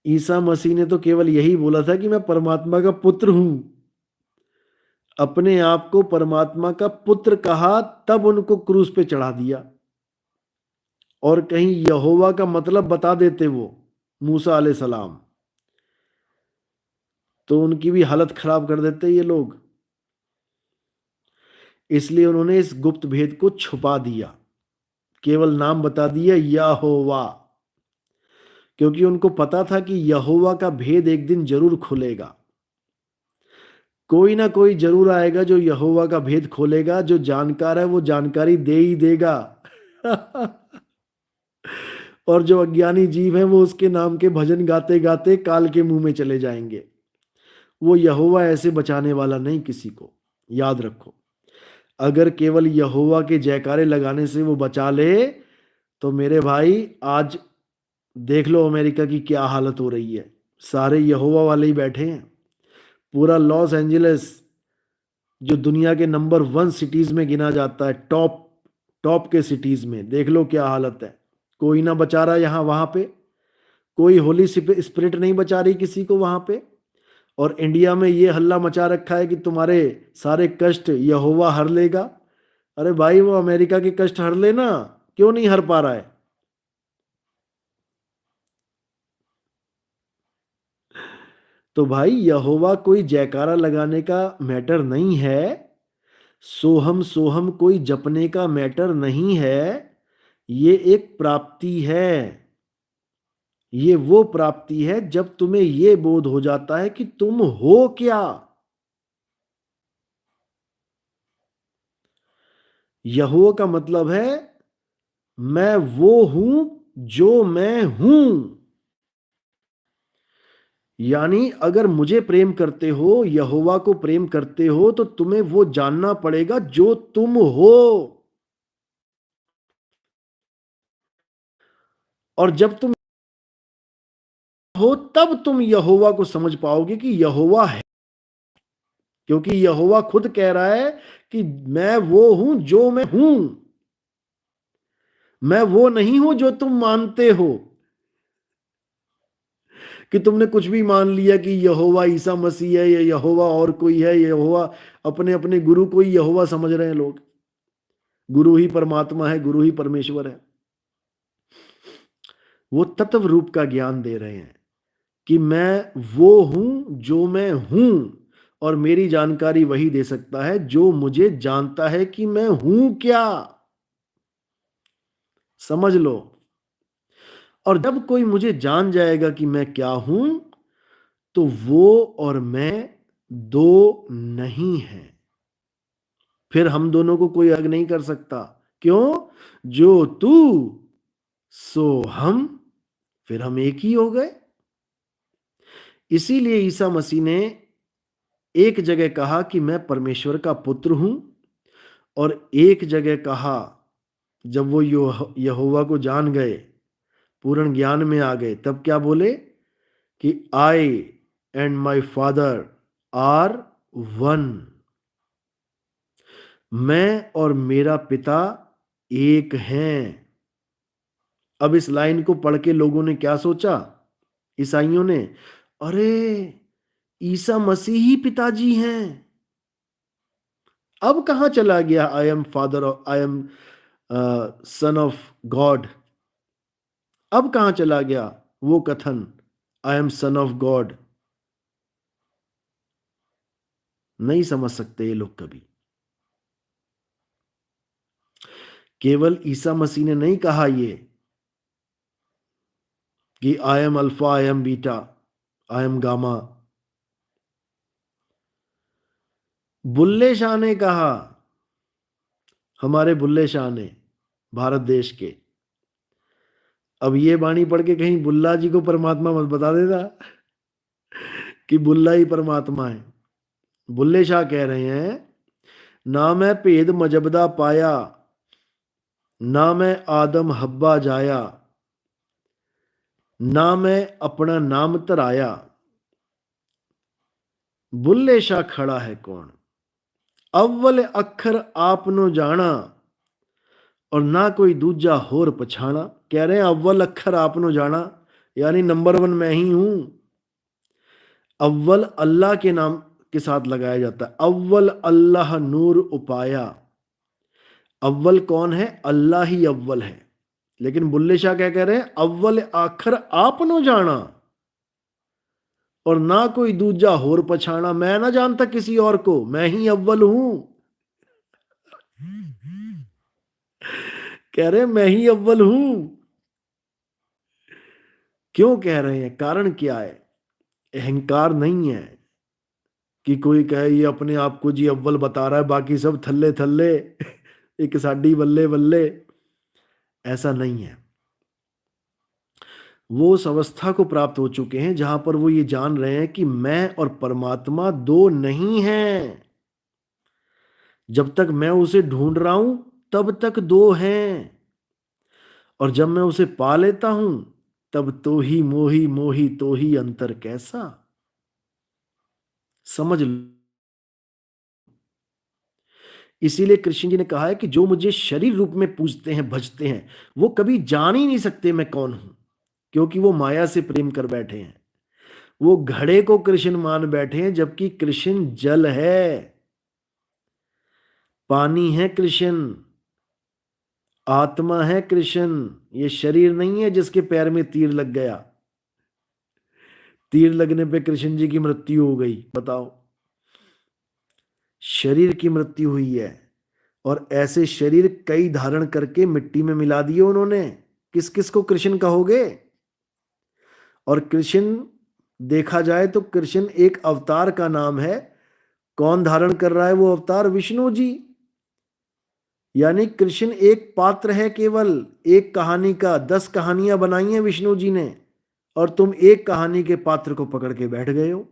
ईसा मसीह ने तो केवल यही बोला था कि मैं परमात्मा का पुत्र हूं। अपने आप को परमात्मा का पुत्र कहा, तब उनको क्रूस पे चढ़ा दिया। और कहीं यहोवा का मतलब बता देते वो मूसा अलैहिस्सलाम, तो उनकी भी हालत खराब कर देते ये लोग। इसलिए उन्होंने इस गुप्त भेद को छुपा दिया, केवल नाम बता दिया यहोवा, क्योंकि उनको पता था कि यहोवा का भेद एक दिन जरूर खुलेगा। कोई ना कोई जरूर आएगा जो यहोवा का भेद खोलेगा, जो जानकार है वो जानकारी दे ही देगा। और जो अज्ञानी जीव हैं वो उसके नाम के भजन गाते गाते काल के मुंह में चले जाएंगे। वो यहोवा ऐसे बचाने वाला नहीं किसी को, याद रखो। अगर केवल यहोवा के जयकारे लगाने से वो बचा ले तो मेरे भाई आज देख लो अमेरिका की क्या हालत हो रही है। सारे यहोवा वाले ही बैठे हैं। पूरा लॉस एंजलिस जो दुनिया के नंबर 1 सिटीज में गिना जाता है, टॉप टॉप के सिटीज में, देख लो क्या हालत है। कोई ना बचा रहा यहाँ वहां पे, कोई होली स्पिरिट नहीं बचा रही किसी को वहां पे। और इंडिया में ये हल्ला मचा रखा है कि तुम्हारे सारे कष्ट यहोवा हर लेगा। अरे भाई वो अमेरिका के कष्ट हर लेना, क्यों नहीं हर पा रहा है? तो भाई यहोवा कोई जयकारा लगाने का मैटर नहीं है, सोहम सोहम कोई जपने का मैटर नहीं है। ये एक प्राप्ति है। ये वो प्राप्ति है जब तुम्हें ये बोध हो जाता है कि तुम हो क्या। यहोवा का मतलब है मैं वो हूं जो मैं हूं। यानी अगर मुझे प्रेम करते हो, यहोवा को प्रेम करते हो, तो तुम्हें वो जानना पड़ेगा जो तुम हो। और जब तुम हो तब तुम यहोवा को समझ पाओगे कि यहोवा है। क्योंकि यहोवा खुद कह रहा है कि मैं वो हूं जो मैं हूं। मैं वो नहीं हूं जो तुम मानते हो, कि तुमने कुछ भी मान लिया कि यहोवा ईसा मसीह है या यहोवा और कोई है। यहोवा अपने अपने गुरु को ही यहोवा समझ रहे हैं लोग। गुरु ही परमात्मा है, गुरु ही परमेश्वर है। वो तत्व रूप का ज्ञान दे रहे हैं कि मैं वो हूं जो मैं हूं। और मेरी जानकारी वही दे सकता है जो मुझे जानता है कि मैं हूं क्या। समझ लो। और जब कोई मुझे जान जाएगा कि मैं क्या हूं, तो वो और मैं दो नहीं है। फिर हम दोनों को कोई अलग नहीं कर सकता। क्यों? जो तू सो हम, फिर हम एक ही हो गए। इसीलिए ईसा मसीह ने एक जगह कहा कि मैं परमेश्वर का पुत्र हूं, और एक जगह कहा जब वो यहोवा को जान गए, पूर्ण ज्ञान में आ गए, तब क्या बोले कि I and my father are one. मैं और मेरा पिता एक हैं। अब इस लाइन को पढ़ के लोगों ने क्या सोचा, ईसाइयों ने, अरे ईसा मसीह ही पिताजी हैं। अब कहां चला गया I am father, I am son of God? अब कहां चला गया वो कथन I am son of God? नहीं समझ सकते ये लोग कभी। केवल ईसा मसीह ने नहीं कहा ये कि I am alpha, I am beta, I am gamma. Bulleh Shah ने कहा, हमारे बुल्ले शाह ने, भारत देश के। अब ये वाणी पढ़ के कहीं बुल्ला जी को परमात्मा मत बता देता कि बुल्ला ही परमात्मा है। बुल्ले शाह कह रहे हैं, ना मैं भेद मजबदा पाया, ना मैं आदम हब्बा जाया, ना मैं अपना नाम तराया। बुल्ले शाह खड़ा है कौन? अव्वल अखर आपनो जाना, और ना कोई दूजा होर पछाना। कह रहे हैं अव्वल अखर आपनो जाना, यानी नंबर 1 मैं ही हूं। अव्वल अल्लाह के नाम के साथ लगाया जाता है। अव्वल अल्लाह नूर उपाया। अव्वल कौन है? अल्लाह ही अव्वल है। लेकिन बुल्ले शाह क्या कह रहे हैं? अव्वल आखर आपनो जाना, और ना कोई दूजा होर पछाना। मैं ना जानता किसी और को, मैं ही अव्वल हूं। कह रहे मैं ही अव्वल हूं। क्यों कह रहे हैं, कारण क्या है? अहंकार नहीं है कि कोई कहे ये अपने आप को जी अव्वल बता रहा है, बाकी सब थल्ले थल्ले एक साडी बल्ले बल्ले। ऐसा नहीं है। वो उस अवस्था को प्राप्त हो चुके हैं जहां पर वो ये जान रहे हैं कि मैं और परमात्मा दो नहीं हैं। जब तक मैं उसे ढूंढ रहा हूं तब तक दो हैं, और जब मैं उसे पा लेता हूं तब तो ही मोही मोही तो ही अंतर कैसा। समझ लो। इसीलिए कृष्ण जी ने कहा है कि जो मुझे शरीर रूप में पूजते हैं भजते हैं वो कभी जान ही नहीं सकते मैं कौन हूं, क्योंकि वो माया से प्रेम कर बैठे हैं। वो घड़े को कृष्ण मान बैठे हैं, जबकि कृष्ण जल है, पानी है कृष्ण, आत्मा है कृष्ण। ये शरीर नहीं है जिसके पैर में तीर लग गया, तीर लगने पे कृष्ण जी की मृत्यु हो गई। बताओ, शरीर की मृत्यु हुई है। और ऐसे शरीर कई धारण करके मिट्टी में मिला दिए उन्होंने। किस किस को कृष्ण कहोगे? और कृष्ण देखा जाए तो कृष्ण एक अवतार का नाम है। कौन धारण कर रहा है वो अवतार? विष्णु जी। यानी कृष्ण एक पात्र है, केवल एक कहानी का। 10 कहानियां बनाई हैं विष्णु जी ने, और तुम एक कहानी के पात्र को पकड़ के बैठ गए हो।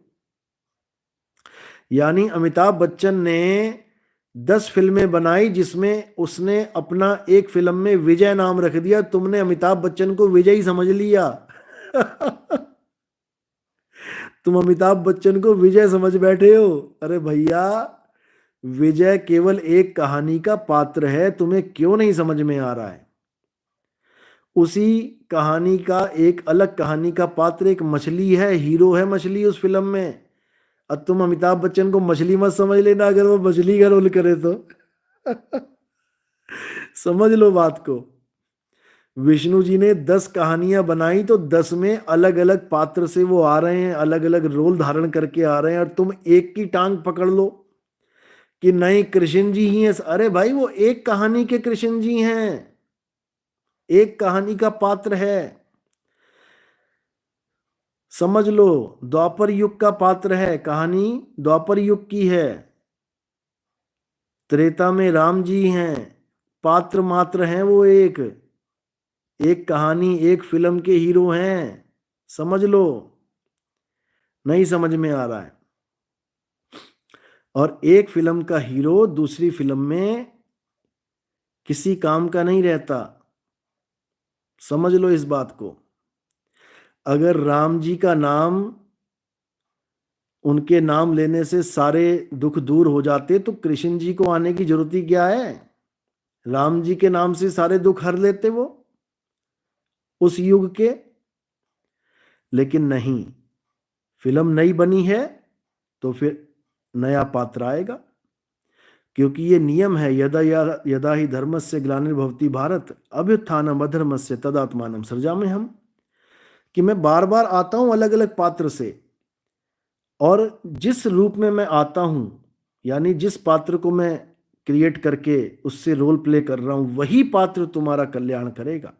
यानी अमिताभ बच्चन ने 10 फिल्में बनाई जिसमें उसने अपना एक फिल्म में विजय नाम रख दिया, तुमने अमिताभ बच्चन को विजय ही समझ लिया। तुम अमिताभ बच्चन को विजय समझ बैठे हो। अरे भैया, विजय केवल एक कहानी का पात्र है, तुम्हें क्यों नहीं समझ में आ रहा है? उसी कहानी का एक अलग कहानी का पात्र एक मछली है, हीरो है मछली उस फिल्म में। अब तुम अमिताभ बच्चन को मछली मत समझ लेना अगर वो मछली का रोल करे तो। समझ लो बात को। विष्णु जी ने 10 कहानियां बनाई तो 10 में अलग अलग पात्र से वो आ रहे हैं, अलग अलग रोल धारण करके आ रहे हैं, और तुम एक की टांग पकड़ लो कि नहीं कृष्ण जी ही हैं। अरे भाई, वो एक कहानी के कृष्ण जी हैं, एक कहानी का पात्र है। समझ लो, द्वापर युग का पात्र है, कहानी द्वापर युग की है। त्रेता में राम जी हैं, पात्र मात्र हैं वो। एक एक कहानी एक फिल्म के हीरो हैं। समझ लो। नहीं समझ में आ रहा है? और एक फिल्म का हीरो दूसरी फिल्म में किसी काम का नहीं रहता। समझ लो इस बात को। अगर राम जी का नाम, उनके नाम लेने से सारे दुख दूर हो जाते तो कृष्ण जी को आने की जरूरत ही क्या है? राम जी के नाम से सारे दुख हर लेते वो उस युग के। लेकिन नहीं, फिल्म नई बनी है तो फिर नया पात्र आएगा, क्योंकि ये नियम है। यदा यदा ही धर्मस्य ग्लानिर्भवति भारत अभ्युत्थानम अधर्मस्य तदात्मानं सृजाम्यहम्। कि मैं बार बार आता हूं अलग अलग पात्र से, और जिस रूप में मैं आता हूं, यानी जिस पात्र को मैं क्रिएट करके उससे रोल प्ले कर रहा हूं, वही पात्र तुम्हारा कल्याण करेगा।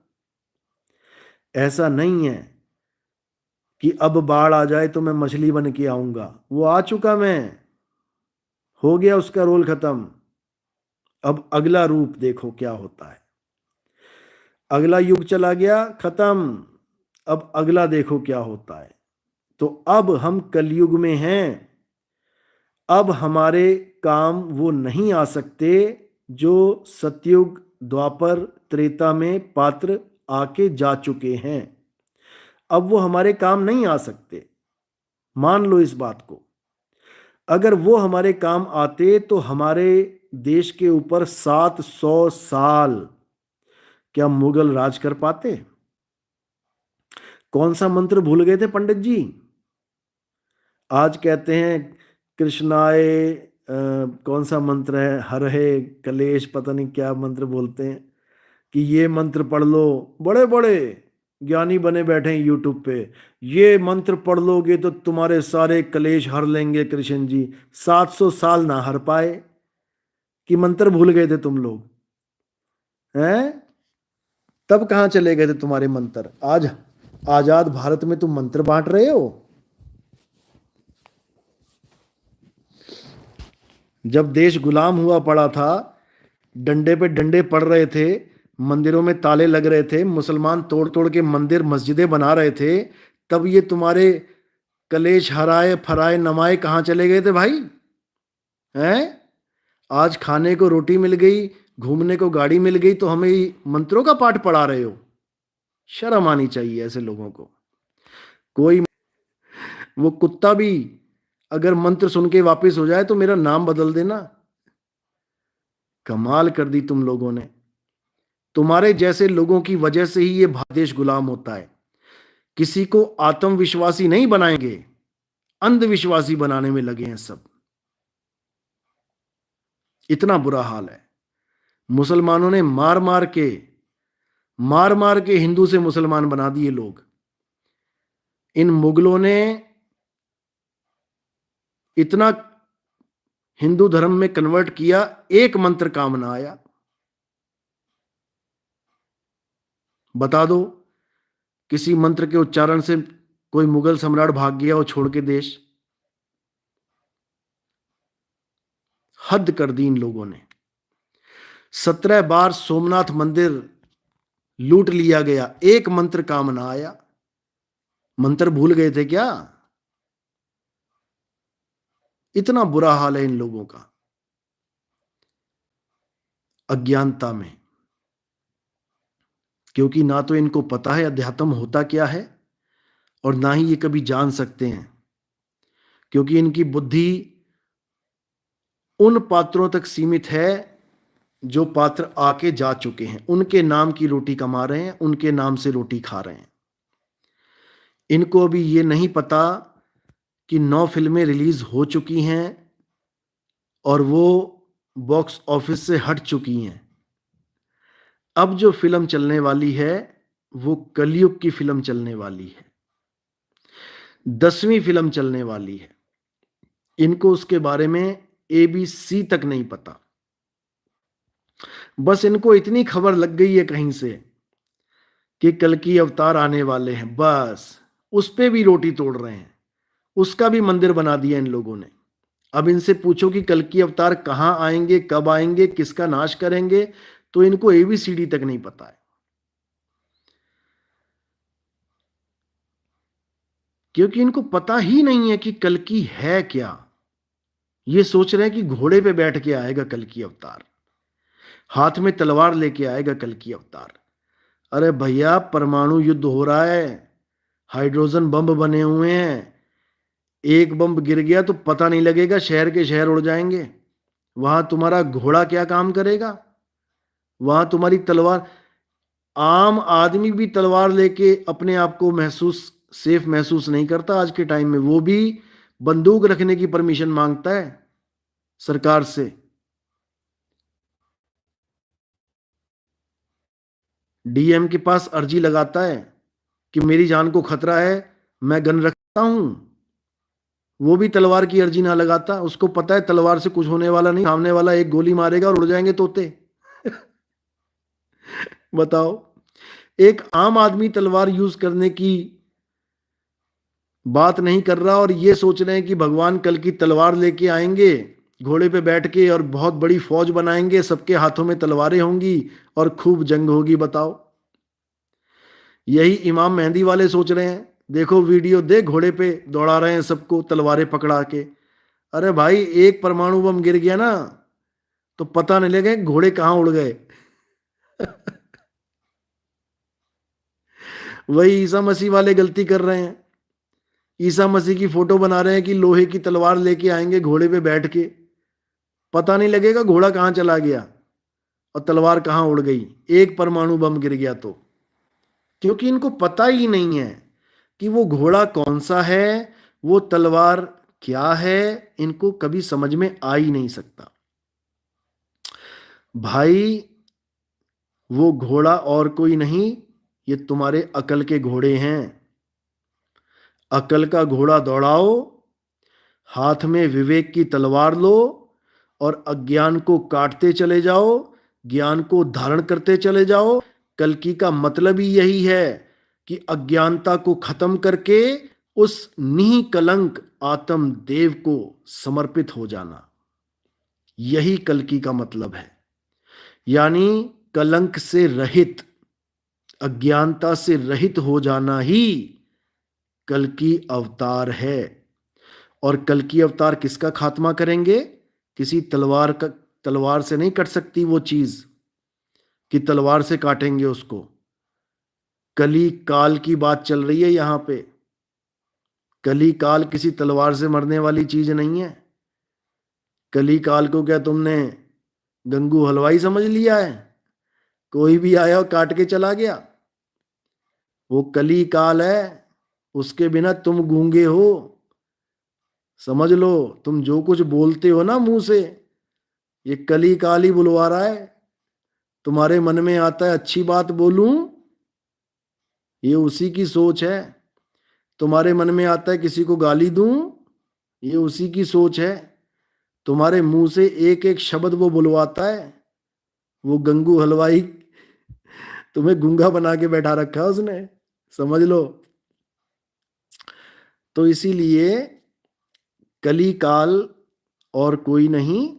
ऐसा नहीं है कि अब बाढ़ आ जाए तो मैं मछली बन के आऊंगा। वो आ चुका मैं, हो गया उसका रोल खत्म। अब अगला रूप देखो क्या होता है। अगला युग चला गया, खत्म। अब अगला देखो क्या होता है। तो अब हम कलयुग में हैं। अब हमारे काम वो नहीं आ सकते जो सतयुग द्वापर त्रेता में पात्र आके जा चुके हैं। अब वो हमारे काम नहीं आ सकते। मान लो इस बात को। अगर वो हमारे काम आते तो हमारे देश के ऊपर 700 साल क्या मुगल राज कर पाते? कौन सा मंत्र भूल गए थे पंडित जी? आज कहते हैं कृष्णाय, कौन सा मंत्र है, हर है कलेश, पता नहीं क्या मंत्र बोलते हैं कि ये मंत्र पढ़ लो। बड़े बड़े ज्ञानी बने बैठे हैं यूट्यूब पे, ये मंत्र पढ़ लोगे तो तुम्हारे सारे कलेश हर लेंगे कृष्ण जी। 700 साल ना हर पाए। कि मंत्र भूल गए थे तुम लोग? हैं? तब कहां चले गए थे तुम्हारे मंत्र? आज आजाद भारत में तुम मंत्र बांट रहे हो? जब देश गुलाम हुआ पड़ा था, डंडे पे डंडे पड़ रहे थे, मंदिरों में ताले लग रहे थे, मुसलमान तोड़ तोड़ के मंदिर मस्जिदें बना रहे थे, तब ये तुम्हारे कलेश हराए फराए नमाए कहाँ चले गए थे भाई? हैं? आज खाने को रोटी मिल गई, घूमने को गाड़ी मिल गई, तो हमें मंत्रों का पाठ पढ़ा रहे हो? शर्म आनी चाहिए ऐसे लोगों को। कोई वो कुत्ता भी अगर मंत्र सुन के वापस हो जाए तो मेरा नाम बदल देना। कमाल कर दी तुम लोगों ने। तुम्हारे जैसे लोगों की वजह से ही ये देश गुलाम होता है। किसी को आत्मविश्वासी नहीं बनाएंगे, अंधविश्वासी बनाने में लगे हैं सब। इतना बुरा हाल है। मुसलमानों ने मार मार के हिंदू से मुसलमान बना दिए लोग। इन मुगलों ने इतना हिंदू धर्म में कन्वर्ट किया, एक मंत्र काम ना आया। बता दो किसी मंत्र के उच्चारण से कोई मुगल सम्राट भाग गया हो छोड़ के देश? हद कर दी इन लोगों ने। 17 बार सोमनाथ मंदिर लूट लिया गया, एक मंत्र काम ना आया। मंत्र भूल गए थे क्या? इतना बुरा हाल है इन लोगों का, अज्ञानता में। क्योंकि ना तो इनको पता है अध्यात्म होता क्या है, और ना ही ये कभी जान सकते हैं। क्योंकि इनकी बुद्धि उन पात्रों तक सीमित है जो पात्र आके जा चुके हैं, उनके नाम की रोटी कमा रहे हैं, उनके नाम से रोटी खा रहे हैं। इनको अभी ये नहीं पता कि 9 फिल्में रिलीज हो चुकी हैं और वो बॉक्स ऑफिस से हट चुकी हैं। अब जो फिल्म चलने वाली है वो कलयुग की फिल्म चलने वाली है, 10वीं फिल्म चलने वाली है। इनको उसके बारे में ABC तक नहीं पता। बस इनको इतनी खबर लग गई है कहीं से कि कल की अवतार आने वाले हैं, बस उस पे भी रोटी तोड़ रहे हैं, उसका भी मंदिर बना दिया इन लोगों ने। अब इनसे पूछो कि कल की अवतार कहां आएंगे, कब आएंगे, किसका नाश करेंगे, तो इनको ABCD तक नहीं पता है। क्योंकि इनको पता ही नहीं है कि कल की है क्या। ये सोच रहे हैं कि घोड़े पे बैठ के आएगा कल की अवतार, हाथ में तलवार लेके आएगा कल की अवतार। अरे भैया, परमाणु युद्ध हो रहा है, हाइड्रोजन बम बने हुए हैं। एक बम गिर गया तो पता नहीं लगेगा, शहर के शहर उड़ जाएंगे। वहां तुम्हारा घोड़ा क्या काम करेगा? वहां तुम्हारी तलवार, आम आदमी भी तलवार लेके अपने आप को सेफ महसूस नहीं करता आज के टाइम में। वो भी बंदूक रखने की परमिशन मांगता है सरकार से। DM के पास अर्जी लगाता है कि मेरी जान को खतरा है, मैं गन रखता हूं। वो भी तलवार की अर्जी ना लगाता, उसको पता है तलवार से कुछ होने वाला नहीं, सामने वाला एक गोली मारेगा और उड़ जाएंगे तोते। बताओ, एक आम आदमी तलवार यूज करने की बात नहीं कर रहा और ये सोच रहे हैं कि भगवान कल की तलवार लेके आएंगे घोड़े पे बैठ के और बहुत बड़ी फौज बनाएंगे, सबके हाथों में तलवारें होंगी और खूब जंग होगी। बताओ, यही इमाम मेहंदी वाले सोच रहे हैं। देखो वीडियो, देख घोड़े पे दौड़ा रहे हैं सबको तलवारें पकड़ा के। अरे भाई, एक परमाणु बम गिर गया ना तो पता नहीं लगे घोड़े कहां उड़ गए। वही ईसा मसीह वाले गलती कर रहे हैं। ईसा मसीह की फोटो बना रहे हैं कि लोहे की तलवार लेके आएंगे घोड़े पे बैठ के, पता नहीं लगेगा घोड़ा कहां चला गया और तलवार कहां उड़ गई, एक परमाणु बम गिर गया तो। क्योंकि इनको पता ही नहीं है कि वो घोड़ा कौन सा है, वो तलवार क्या है, इनको कभी समझ में आ ही नहीं सकता। भाई, वो घोड़ा और कोई नहीं, ये तुम्हारे अकल के घोड़े हैं। अकल का घोड़ा दौड़ाओ, हाथ में विवेक की तलवार लो और अज्ञान को काटते चले जाओ, ज्ञान को धारण करते चले जाओ। कल्कि का मतलब ही यही है कि अज्ञानता को खत्म करके उस निकलंक आत्म देव को समर्पित हो जाना, यही कल्कि का मतलब है। यानी कलंक से रहित, अज्ञानता से रहित हो जाना ही कल्कि अवतार है। और कल्कि अवतार किसका खात्मा करेंगे? किसी तलवार से नहीं कट सकती वो चीज कि तलवार से काटेंगे उसको। कली काल की बात चल रही है यहां पे। कली काल किसी तलवार से मरने वाली चीज नहीं है। कली काल को क्या तुमने गंगू हलवाई समझ लिया है? कोई भी आया और काट के चला गया? वो कली काल है, उसके बिना तुम गूंगे हो। समझ लो, तुम जो कुछ बोलते हो ना मुंह से, ये कली काल ही बुलवा रहा है। तुम्हारे मन में आता है अच्छी बात बोलूं, ये उसी की सोच है। तुम्हारे मन में आता है किसी को गाली दूं, ये उसी की सोच है। तुम्हारे मुंह से एक एक शब्द वो बुलवाता है। वो गंगू हलवाई तुम्हें गूंगा बना के बैठा रखा है उसने, समझ लो। तो इसीलिए कली काल और कोई नहीं,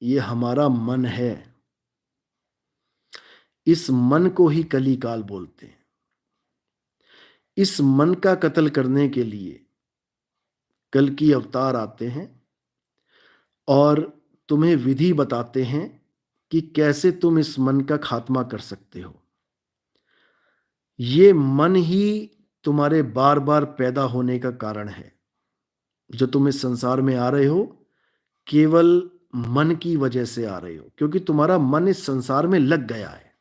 ये हमारा मन है। इस मन को ही कली काल बोलते हैं। इस मन का कत्ल करने के लिए कल्कि अवतार आते हैं और तुम्हें विधि बताते हैं कि कैसे तुम इस मन का खात्मा कर सकते हो। ये मन ही तुम्हारे बार बार पैदा होने का कारण है। जो तुम इस संसार में आ रहे हो, केवल मन की वजह से आ रहे हो, क्योंकि तुम्हारा मन इस संसार में लग गया है।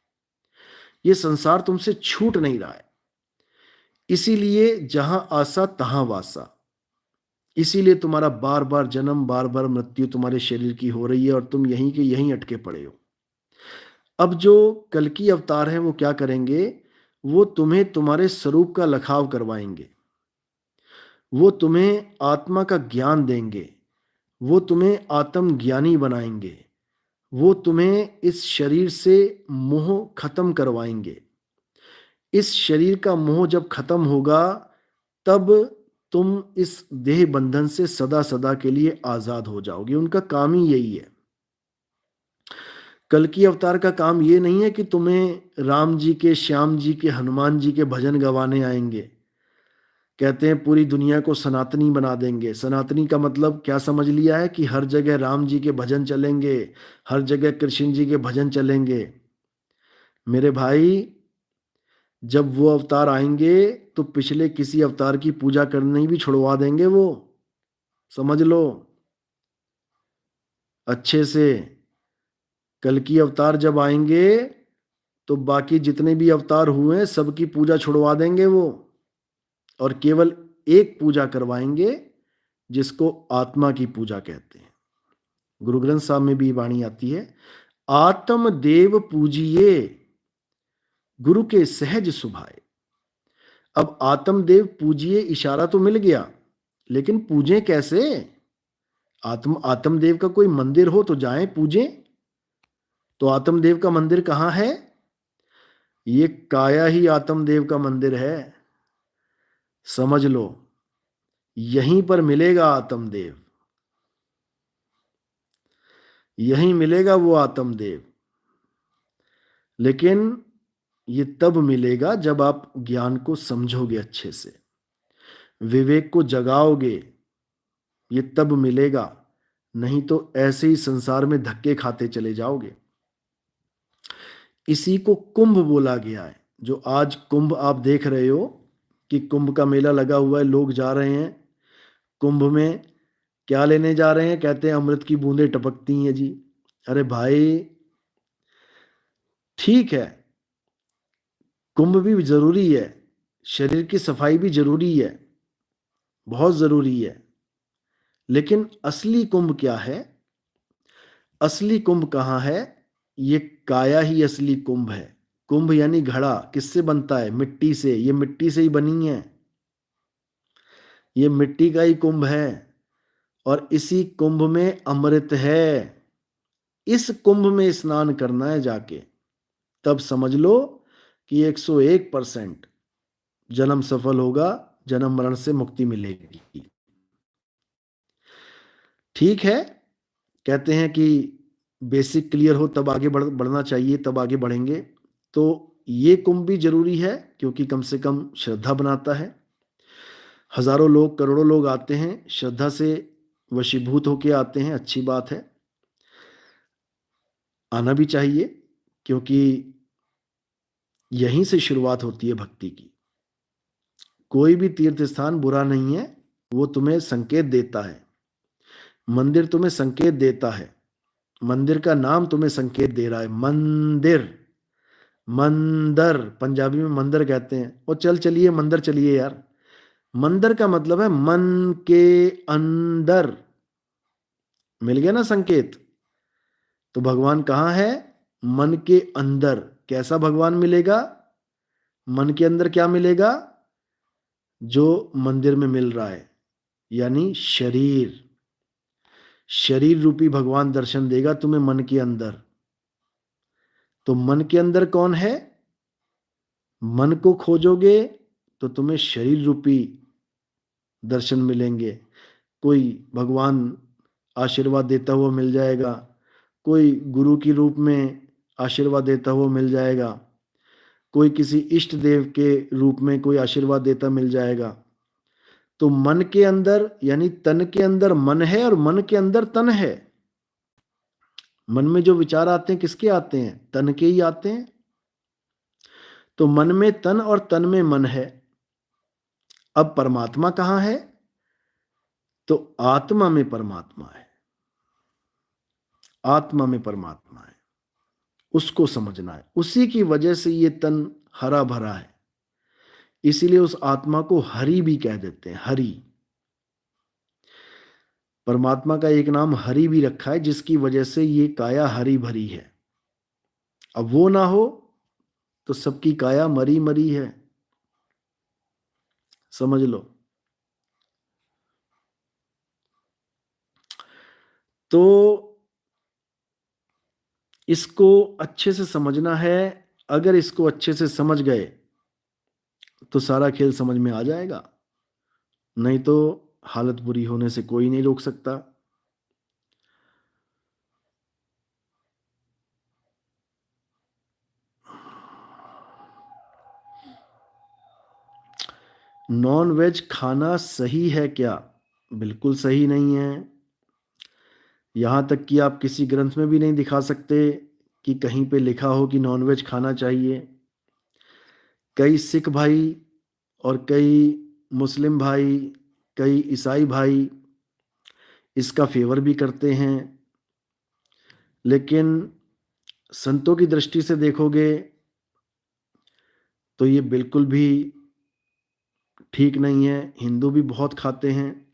ये संसार तुमसे छूट नहीं रहा है। इसीलिए जहां आसा तहां वासा। इसीलिए तुम्हारा बार बार जन्म, बार बार मृत्यु तुम्हारे शरीर की हो रही है और तुम यहीं के यहीं अटके पड़े हो। अब जो कल्कि अवतार है वो क्या करेंगे? वो तुम्हें तुम्हारे स्वरूप का लखाव करवाएंगे। वो तुम्हें आत्मा का ज्ञान देंगे। वो तुम्हें आत्मज्ञानी बनाएंगे। वो तुम्हें इस शरीर से मोह खत्म करवाएंगे। इस शरीर का मोह जब खत्म होगा, तब तुम इस देह बंधन से सदा सदा के लिए आजाद हो जाओगे। उनका काम ही यही है। कल्कि अवतार का काम ये नहीं है कि तुम्हें राम जी के, श्याम जी के, हनुमान जी के भजन गवाने आएंगे। कहते हैं पूरी दुनिया को सनातनी बना देंगे। सनातनी का मतलब क्या समझ लिया है? कि हर जगह राम जी के भजन चलेंगे, हर जगह कृष्ण जी के भजन चलेंगे। मेरे भाई, जब वो अवतार आएंगे तो पिछले किसी अवतार की पूजा करनी भी छुड़वा देंगे वो, समझ लो अच्छे से। कल्कि अवतार जब आएंगे तो बाकी जितने भी अवतार हुए हैं सबकी पूजा छुड़वा देंगे वो, और केवल एक पूजा करवाएंगे जिसको आत्मा की पूजा कहते हैं। गुरु ग्रंथ साहब में भी वाणी आती है, आत्म देव पूजिए गुरु के सहज सुभाए। अब आत्मदेव पूजिए इशारा तो मिल गया, लेकिन पूजें कैसे? आत्मदेव का कोई मंदिर हो तो जाएं पूजें। तो आत्मदेव का मंदिर कहाँ है? ये काया ही आत्मदेव का मंदिर है, समझ लो। यहीं पर मिलेगा आत्मदेव, यहीं मिलेगा वो आत्मदेव। लेकिन ये तब मिलेगा जब आप ज्ञान को समझोगे अच्छे से, विवेक को जगाओगे, ये तब मिलेगा। नहीं तो ऐसे ही संसार में धक्के खाते चले जाओगे। इसी को कुंभ बोला गया है। जो आज कुंभ आप देख रहे हो कि कुंभ का मेला लगा हुआ है, लोग जा रहे हैं कुंभ में। क्या लेने जा रहे हैं? कहते हैं अमृत की बूंदें टपकती हैं जी। अरे भाई, ठीक है, कुंभ भी जरूरी है, शरीर की सफाई भी जरूरी है, बहुत जरूरी है। लेकिन असली कुंभ क्या है? असली कुंभ कहाँ है? ये काया ही असली कुंभ है। कुंभ यानी घड़ा किससे बनता है? मिट्टी से। ये मिट्टी से ही बनी है, ये मिट्टी का ही कुंभ है। और इसी कुंभ में अमृत है। इस कुंभ में स्नान करना है जाके, तब समझ लो कि 101% जन्म सफल होगा, जन्म मरण से मुक्ति मिलेगी। ठीक है, कहते हैं कि बेसिक क्लियर हो तब आगे बढ़ना चाहिए, तब आगे बढ़ेंगे। तो ये कुंभ भी जरूरी है क्योंकि कम से कम श्रद्धा बनाता है। हजारों लोग, करोड़ों लोग आते हैं, श्रद्धा से वशीभूत होके आते हैं, अच्छी बात है, आना भी चाहिए, क्योंकि यहीं से शुरुआत होती है भक्ति की। कोई भी तीर्थ स्थान बुरा नहीं है, वो तुम्हें संकेत देता है। मंदिर तुम्हें संकेत देता है, मंदिर का नाम तुम्हें संकेत दे रहा है। मंदिर, मंदर, पंजाबी में मंदिर कहते हैं। और चलिए मंदिर चलिए यार। मंदिर का मतलब है मन के अंदर। मिल गया ना संकेत। तो भगवान कहाँ है? मन के अंदर। कैसा भगवान मिलेगा? मन के अंदर क्या मिलेगा? जो मंदिर में मिल रहा है, यानी शरीर। शरीर रूपी भगवान दर्शन देगा तुम्हें मन के अंदर। तो मन के अंदर कौन है? मन को खोजोगे तो तुम्हें शरीर रूपी दर्शन मिलेंगे। कोई भगवान आशीर्वाद देता हुआ मिल जाएगा, कोई गुरु के रूप में आशीर्वाद देता हुआ मिल जाएगा, कोई किसी इष्ट देव के रूप में कोई आशीर्वाद देता मिल जाएगा। तो मन के अंदर यानी तन के अंदर मन है और मन के अंदर तन है। मन में जो विचार आते हैं किसके आते हैं? तन के ही आते हैं। तो मन में तन और तन में मन है। अब परमात्मा कहाँ है? तो आत्मा में परमात्मा है। आत्मा में परमात्मा है, उसको समझना है। उसी की वजह से ये तन हरा भरा है, इसीलिए उस आत्मा को हरि भी कह देते हैं। हरि, परमात्मा का एक नाम हरि भी रखा है, जिसकी वजह से ये काया हरी भरी है। अब वो ना हो तो सबकी काया मरी मरी है, समझ लो। तो इसको अच्छे से समझना है। अगर इसको अच्छे से समझ गए तो सारा खेल समझ में आ जाएगा, नहीं तो हालत बुरी होने से कोई नहीं रोक सकता। नॉन वेज खाना सही है क्या? बिल्कुल सही नहीं है। यहाँ तक कि आप किसी ग्रंथ में भी नहीं दिखा सकते कि कहीं पे लिखा हो कि नॉनवेज खाना चाहिए। कई सिख भाई और कई मुस्लिम भाई, कई ईसाई भाई इसका फेवर भी करते हैं, लेकिन संतों की दृष्टि से देखोगे तो ये बिल्कुल भी ठीक नहीं है। हिंदू भी बहुत खाते हैं,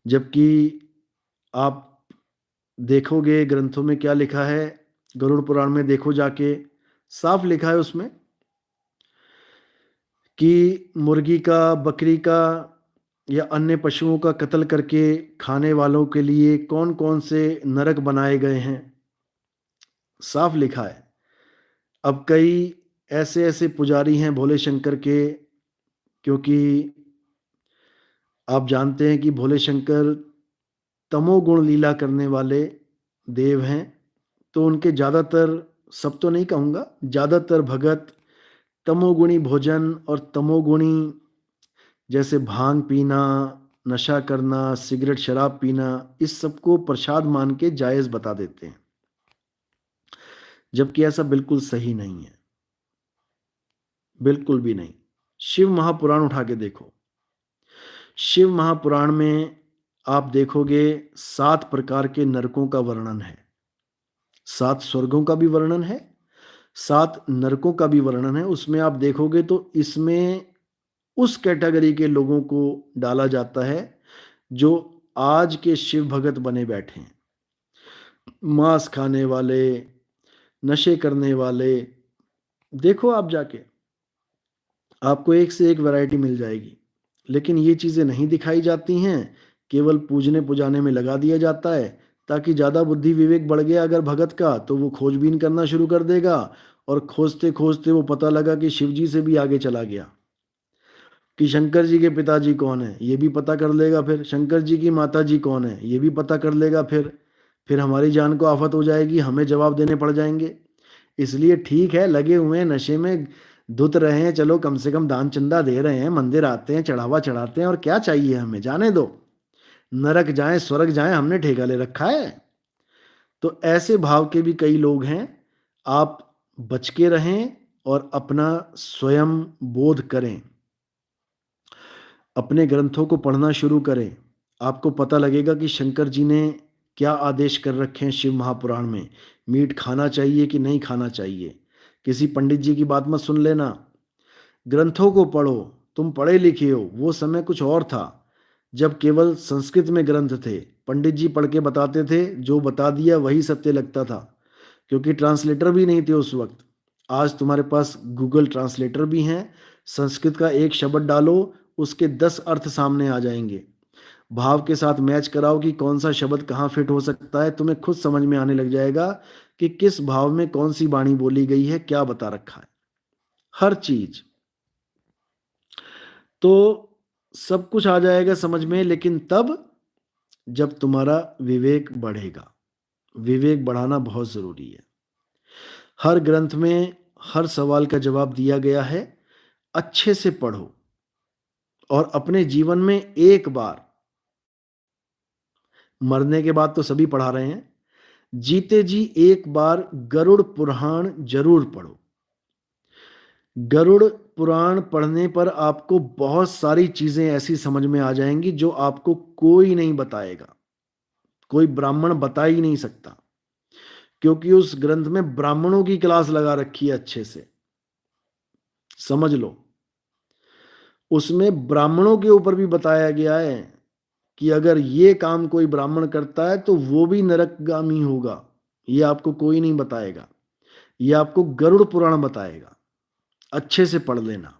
जबकि आप देखोगे ग्रंथों में क्या लिखा है। गरुड़ पुराण में देखो जाके, साफ लिखा है उसमें कि मुर्गी का, बकरी का या अन्य पशुओं का कत्ल करके खाने वालों के लिए कौन कौन से नरक बनाए गए हैं, साफ लिखा है। अब कई ऐसे ऐसे पुजारी हैं भोले शंकर के, क्योंकि आप जानते हैं कि भोले शंकर तमोगुण लीला करने वाले देव हैं। तो उनके ज़्यादातर, सब तो नहीं कहूँगा, ज़्यादातर भगत तमोगुणी भोजन और तमोगुणी, जैसे भांग पीना, नशा करना, सिगरेट शराब पीना, इस सबको प्रसाद मान के जायज़ बता देते हैं, जबकि ऐसा बिल्कुल सही नहीं है, बिल्कुल भी नहीं। शिव महापुराण उठा के देखो, शिव महापुराण में आप देखोगे 7 प्रकार के नरकों का वर्णन है, 7 स्वर्गों का भी वर्णन है, 7 नरकों का भी वर्णन है। उसमें आप देखोगे तो इसमें उस कैटेगरी के लोगों को डाला जाता है जो आज के शिव भगत बने बैठे हैं, मांस खाने वाले, नशे करने वाले। देखो आप जाके, आपको एक से एक वैरायटी मिल जाएगी, लेकिन ये चीज़ें नहीं दिखाई जाती हैं, केवल पूजने पुजाने में लगा दिया जाता है। ताकि ज़्यादा बुद्धि विवेक बढ़ गया अगर भगत का तो वो खोजबीन करना शुरू कर देगा, और खोजते खोजते वो पता लगा कि शिव जी से भी आगे चला गया, कि शंकर जी के पिताजी कौन है ये भी पता कर लेगा, फिर शंकर जी की माता जी कौन है ये भी पता कर लेगा, फिर हमारी जान को आफत हो जाएगी, हमें जवाब देने पड़ जाएंगे। इसलिए ठीक है, लगे हुए हैं नशे में, धुत रहे हैं, चलो कम से कम दान चंदा दे रहे हैं, मंदिर आते हैं, चढ़ावा चढ़ाते हैं, और क्या चाहिए हमें, जाने दो, नरक जाएं स्वर्ग जाएं, हमने ठेका ले रखा है। तो ऐसे भाव के भी कई लोग हैं। आप बच के रहें और अपना स्वयं बोध करें, अपने ग्रंथों को पढ़ना शुरू करें। आपको पता लगेगा कि शंकर जी ने क्या आदेश कर रखे हैं शिव महापुराण में, मीट खाना चाहिए कि नहीं खाना चाहिए। किसी पंडित जी की बात मत सुन लेना, ग्रंथों को पढ़ो। तुम पढ़े लिखे हो, वो समय कुछ और था जब केवल संस्कृत में ग्रंथ थे, पंडित जी पढ़ के बताते थे, जो बता दिया वही सत्य लगता था, क्योंकि ट्रांसलेटर भी नहीं थे उस वक्त। आज तुम्हारे पास गूगल ट्रांसलेटर भी हैं, संस्कृत का एक शब्द डालो, उसके 10 अर्थ सामने आ जाएंगे। भाव के साथ मैच कराओ कि कौन सा शब्द कहाँ फिट हो सकता है, तुम्हें खुद समझ में आने लग जाएगा कि किस भाव में कौन सी वाणी बोली गई है, क्या बता रखा है, हर चीज। तो सब कुछ आ जाएगा समझ में, लेकिन तब जब तुम्हारा विवेक बढ़ेगा। विवेक बढ़ाना बहुत जरूरी है। हर ग्रंथ में हर सवाल का जवाब दिया गया है, अच्छे से पढ़ो और अपने जीवन में एक बार, मरने के बाद तो सभी पढ़ा रहे हैं, जीते जी एक बार गरुड़ पुराण जरूर पढ़ो। गरुड़ पुराण पढ़ने पर आपको बहुत सारी चीजें ऐसी समझ में आ जाएंगी जो आपको कोई नहीं बताएगा, कोई ब्राह्मण बता ही नहीं सकता, क्योंकि उस ग्रंथ में ब्राह्मणों की क्लास लगा रखी है अच्छे से, समझ लो। उसमें ब्राह्मणों के ऊपर भी बताया गया है कि अगर ये काम कोई ब्राह्मण करता है तो वो भी नरकगामी होगा। ये आपको कोई नहीं बताएगा, ये आपको गरुड़ पुराण बताएगा। अच्छे से पढ़ लेना।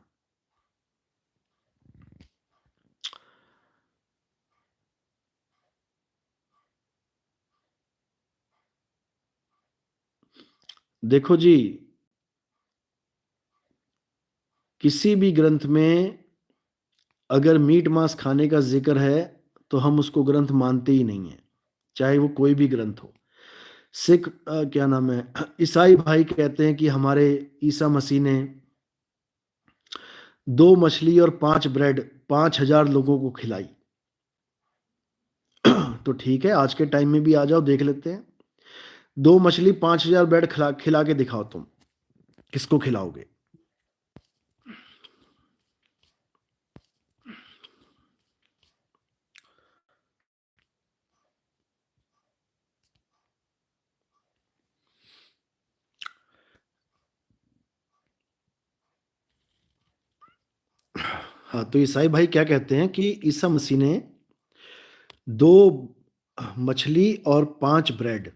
देखो जी, किसी भी ग्रंथ में अगर मीट मांस खाने का जिक्र है तो हम उसको ग्रंथ मानते ही नहीं है, चाहे वो कोई भी ग्रंथ हो। सिख क्या नाम है, ईसाई भाई कहते हैं कि हमारे ईसा मसीह ने 2 मछली और 5 ब्रेड 5,000 लोगों को खिलाई। तो ठीक है, आज के टाइम में भी आ जाओ, देख लेते हैं। 2 मछली 5,000 ब्रेड खिला खिला के दिखाओ, तुम किसको खिलाओगे? हाँ, तो ईसाई भाई क्या कहते हैं कि ईसा मसीह ने 2 मछली और 5 ब्रेड,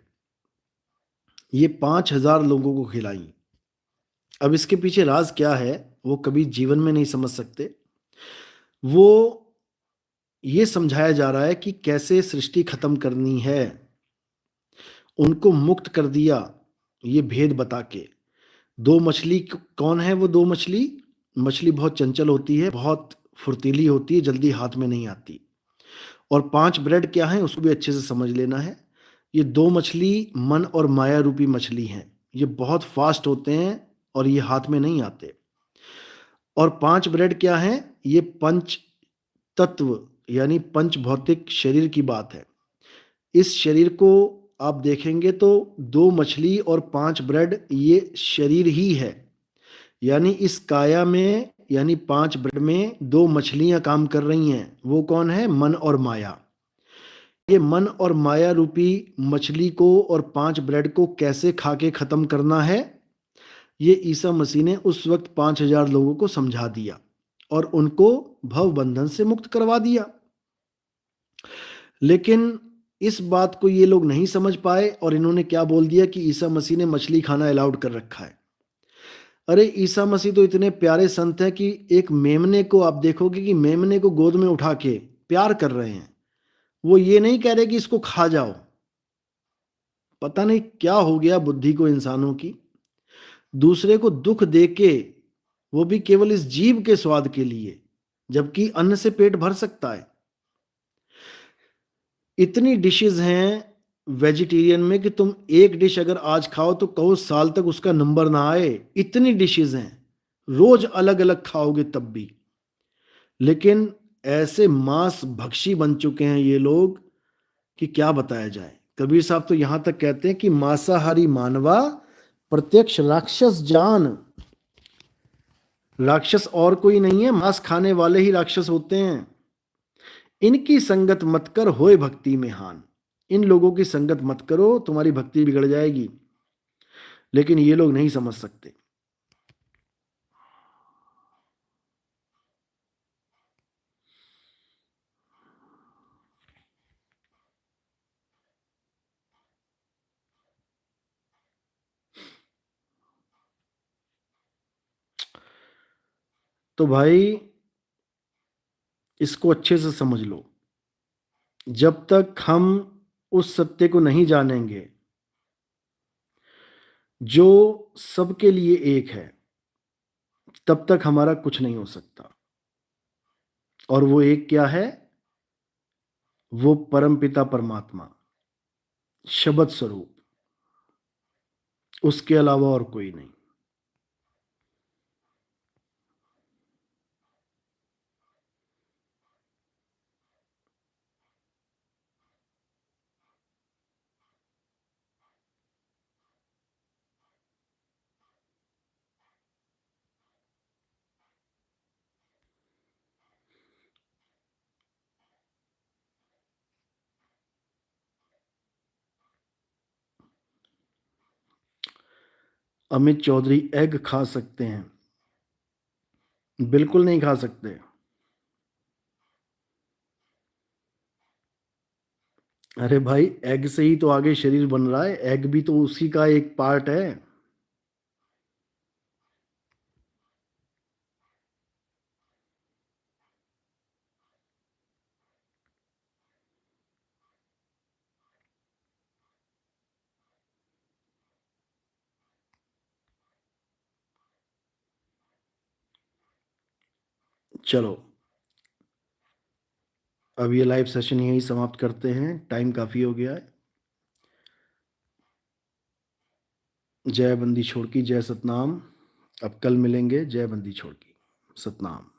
ये 5,000 लोगों को खिलाई। अब इसके पीछे राज क्या है वो कभी जीवन में नहीं समझ सकते। वो ये समझाया जा रहा है कि कैसे सृष्टि खत्म करनी है, उनको मुक्त कर दिया ये भेद बता के। 2 मछली कौन है? वो 2 मछली, मछली बहुत चंचल होती है, बहुत फुर्तीली होती है, जल्दी हाथ में नहीं आती। और 5 ब्रेड क्या है उसको भी अच्छे से समझ लेना है। ये 2 मछली मन और माया रूपी मछली हैं, ये बहुत फास्ट होते हैं और ये हाथ में नहीं आते। और 5 ब्रेड क्या है? ये पंच तत्व यानी पंच भौतिक शरीर की बात है। इस शरीर को आप देखेंगे तो 2 मछली और 5 ब्रेड ये शरीर ही है, यानी इस काया में, यानी 5 ब्रेड में 2 मछलियां काम कर रही हैं। वो कौन है? मन और माया। ये मन और माया रूपी मछली को और 5 ब्रेड को कैसे खा के खत्म करना है, ये ईसा मसीह ने उस वक्त 5,000 लोगों को समझा दिया और उनको भव बंधन से मुक्त करवा दिया। लेकिन इस बात को ये लोग नहीं समझ पाए और इन्होंने क्या बोल दिया कि ईसा मसीह ने मछली खाना अलाउड कर रखा है। अरे ईसा मसीह तो इतने प्यारे संत हैं कि एक मेमने को आप देखोगे कि मेमने को गोद में उठा के प्यार कर रहे हैं। वो ये नहीं कह रहे कि इसको खा जाओ, पता नहीं क्या हो गया बुद्धि को इंसानों की, दूसरे को दुख देके, वो भी केवल इस जीभ के स्वाद के लिए, जबकि अन्न से पेट भर सकता है। इतनी डिशेस हैं वेजिटेरियन में कि तुम एक डिश अगर आज खाओ तो कहो साल तक उसका नंबर ना आए, इतनी डिशेस हैं, रोज अलग अलग खाओगे तब भी। लेकिन ऐसे मांस भक्षी बन चुके हैं ये लोग कि क्या बताया जाए। कबीर साहब तो यहां तक कहते हैं कि मांसाहारी मानवा प्रत्यक्ष राक्षस जान। राक्षस और कोई नहीं है, मांस खाने वाले ही राक्षस होते हैं। इनकी संगत मत कर होए भक्ति में हान। इन लोगों की संगत मत करो, तुम्हारी भक्ति बिगड़ जाएगी। लेकिन ये लोग नहीं समझ सकते। तो भाई इसको अच्छे से समझ लो, जब तक हम उस सत्य को नहीं जानेंगे जो सबके लिए एक है, तब तक हमारा कुछ नहीं हो सकता। और वो एक क्या है? वो परमपिता परमात्मा, शब्द स्वरूप, उसके अलावा और कोई नहीं। अमित चौधरी एग खा सकते हैं? बिल्कुल नहीं खा सकते। अरे भाई, एग से ही तो आगे शरीर बन रहा है, एग भी तो उसी का एक पार्ट है। चलो, अब ये लाइव सेशन यही समाप्त करते हैं, टाइम काफी हो गया है। जय बंदी छोड़ की, जय सतनाम। अब कल मिलेंगे। जय बंदी छोड़ की, सतनाम।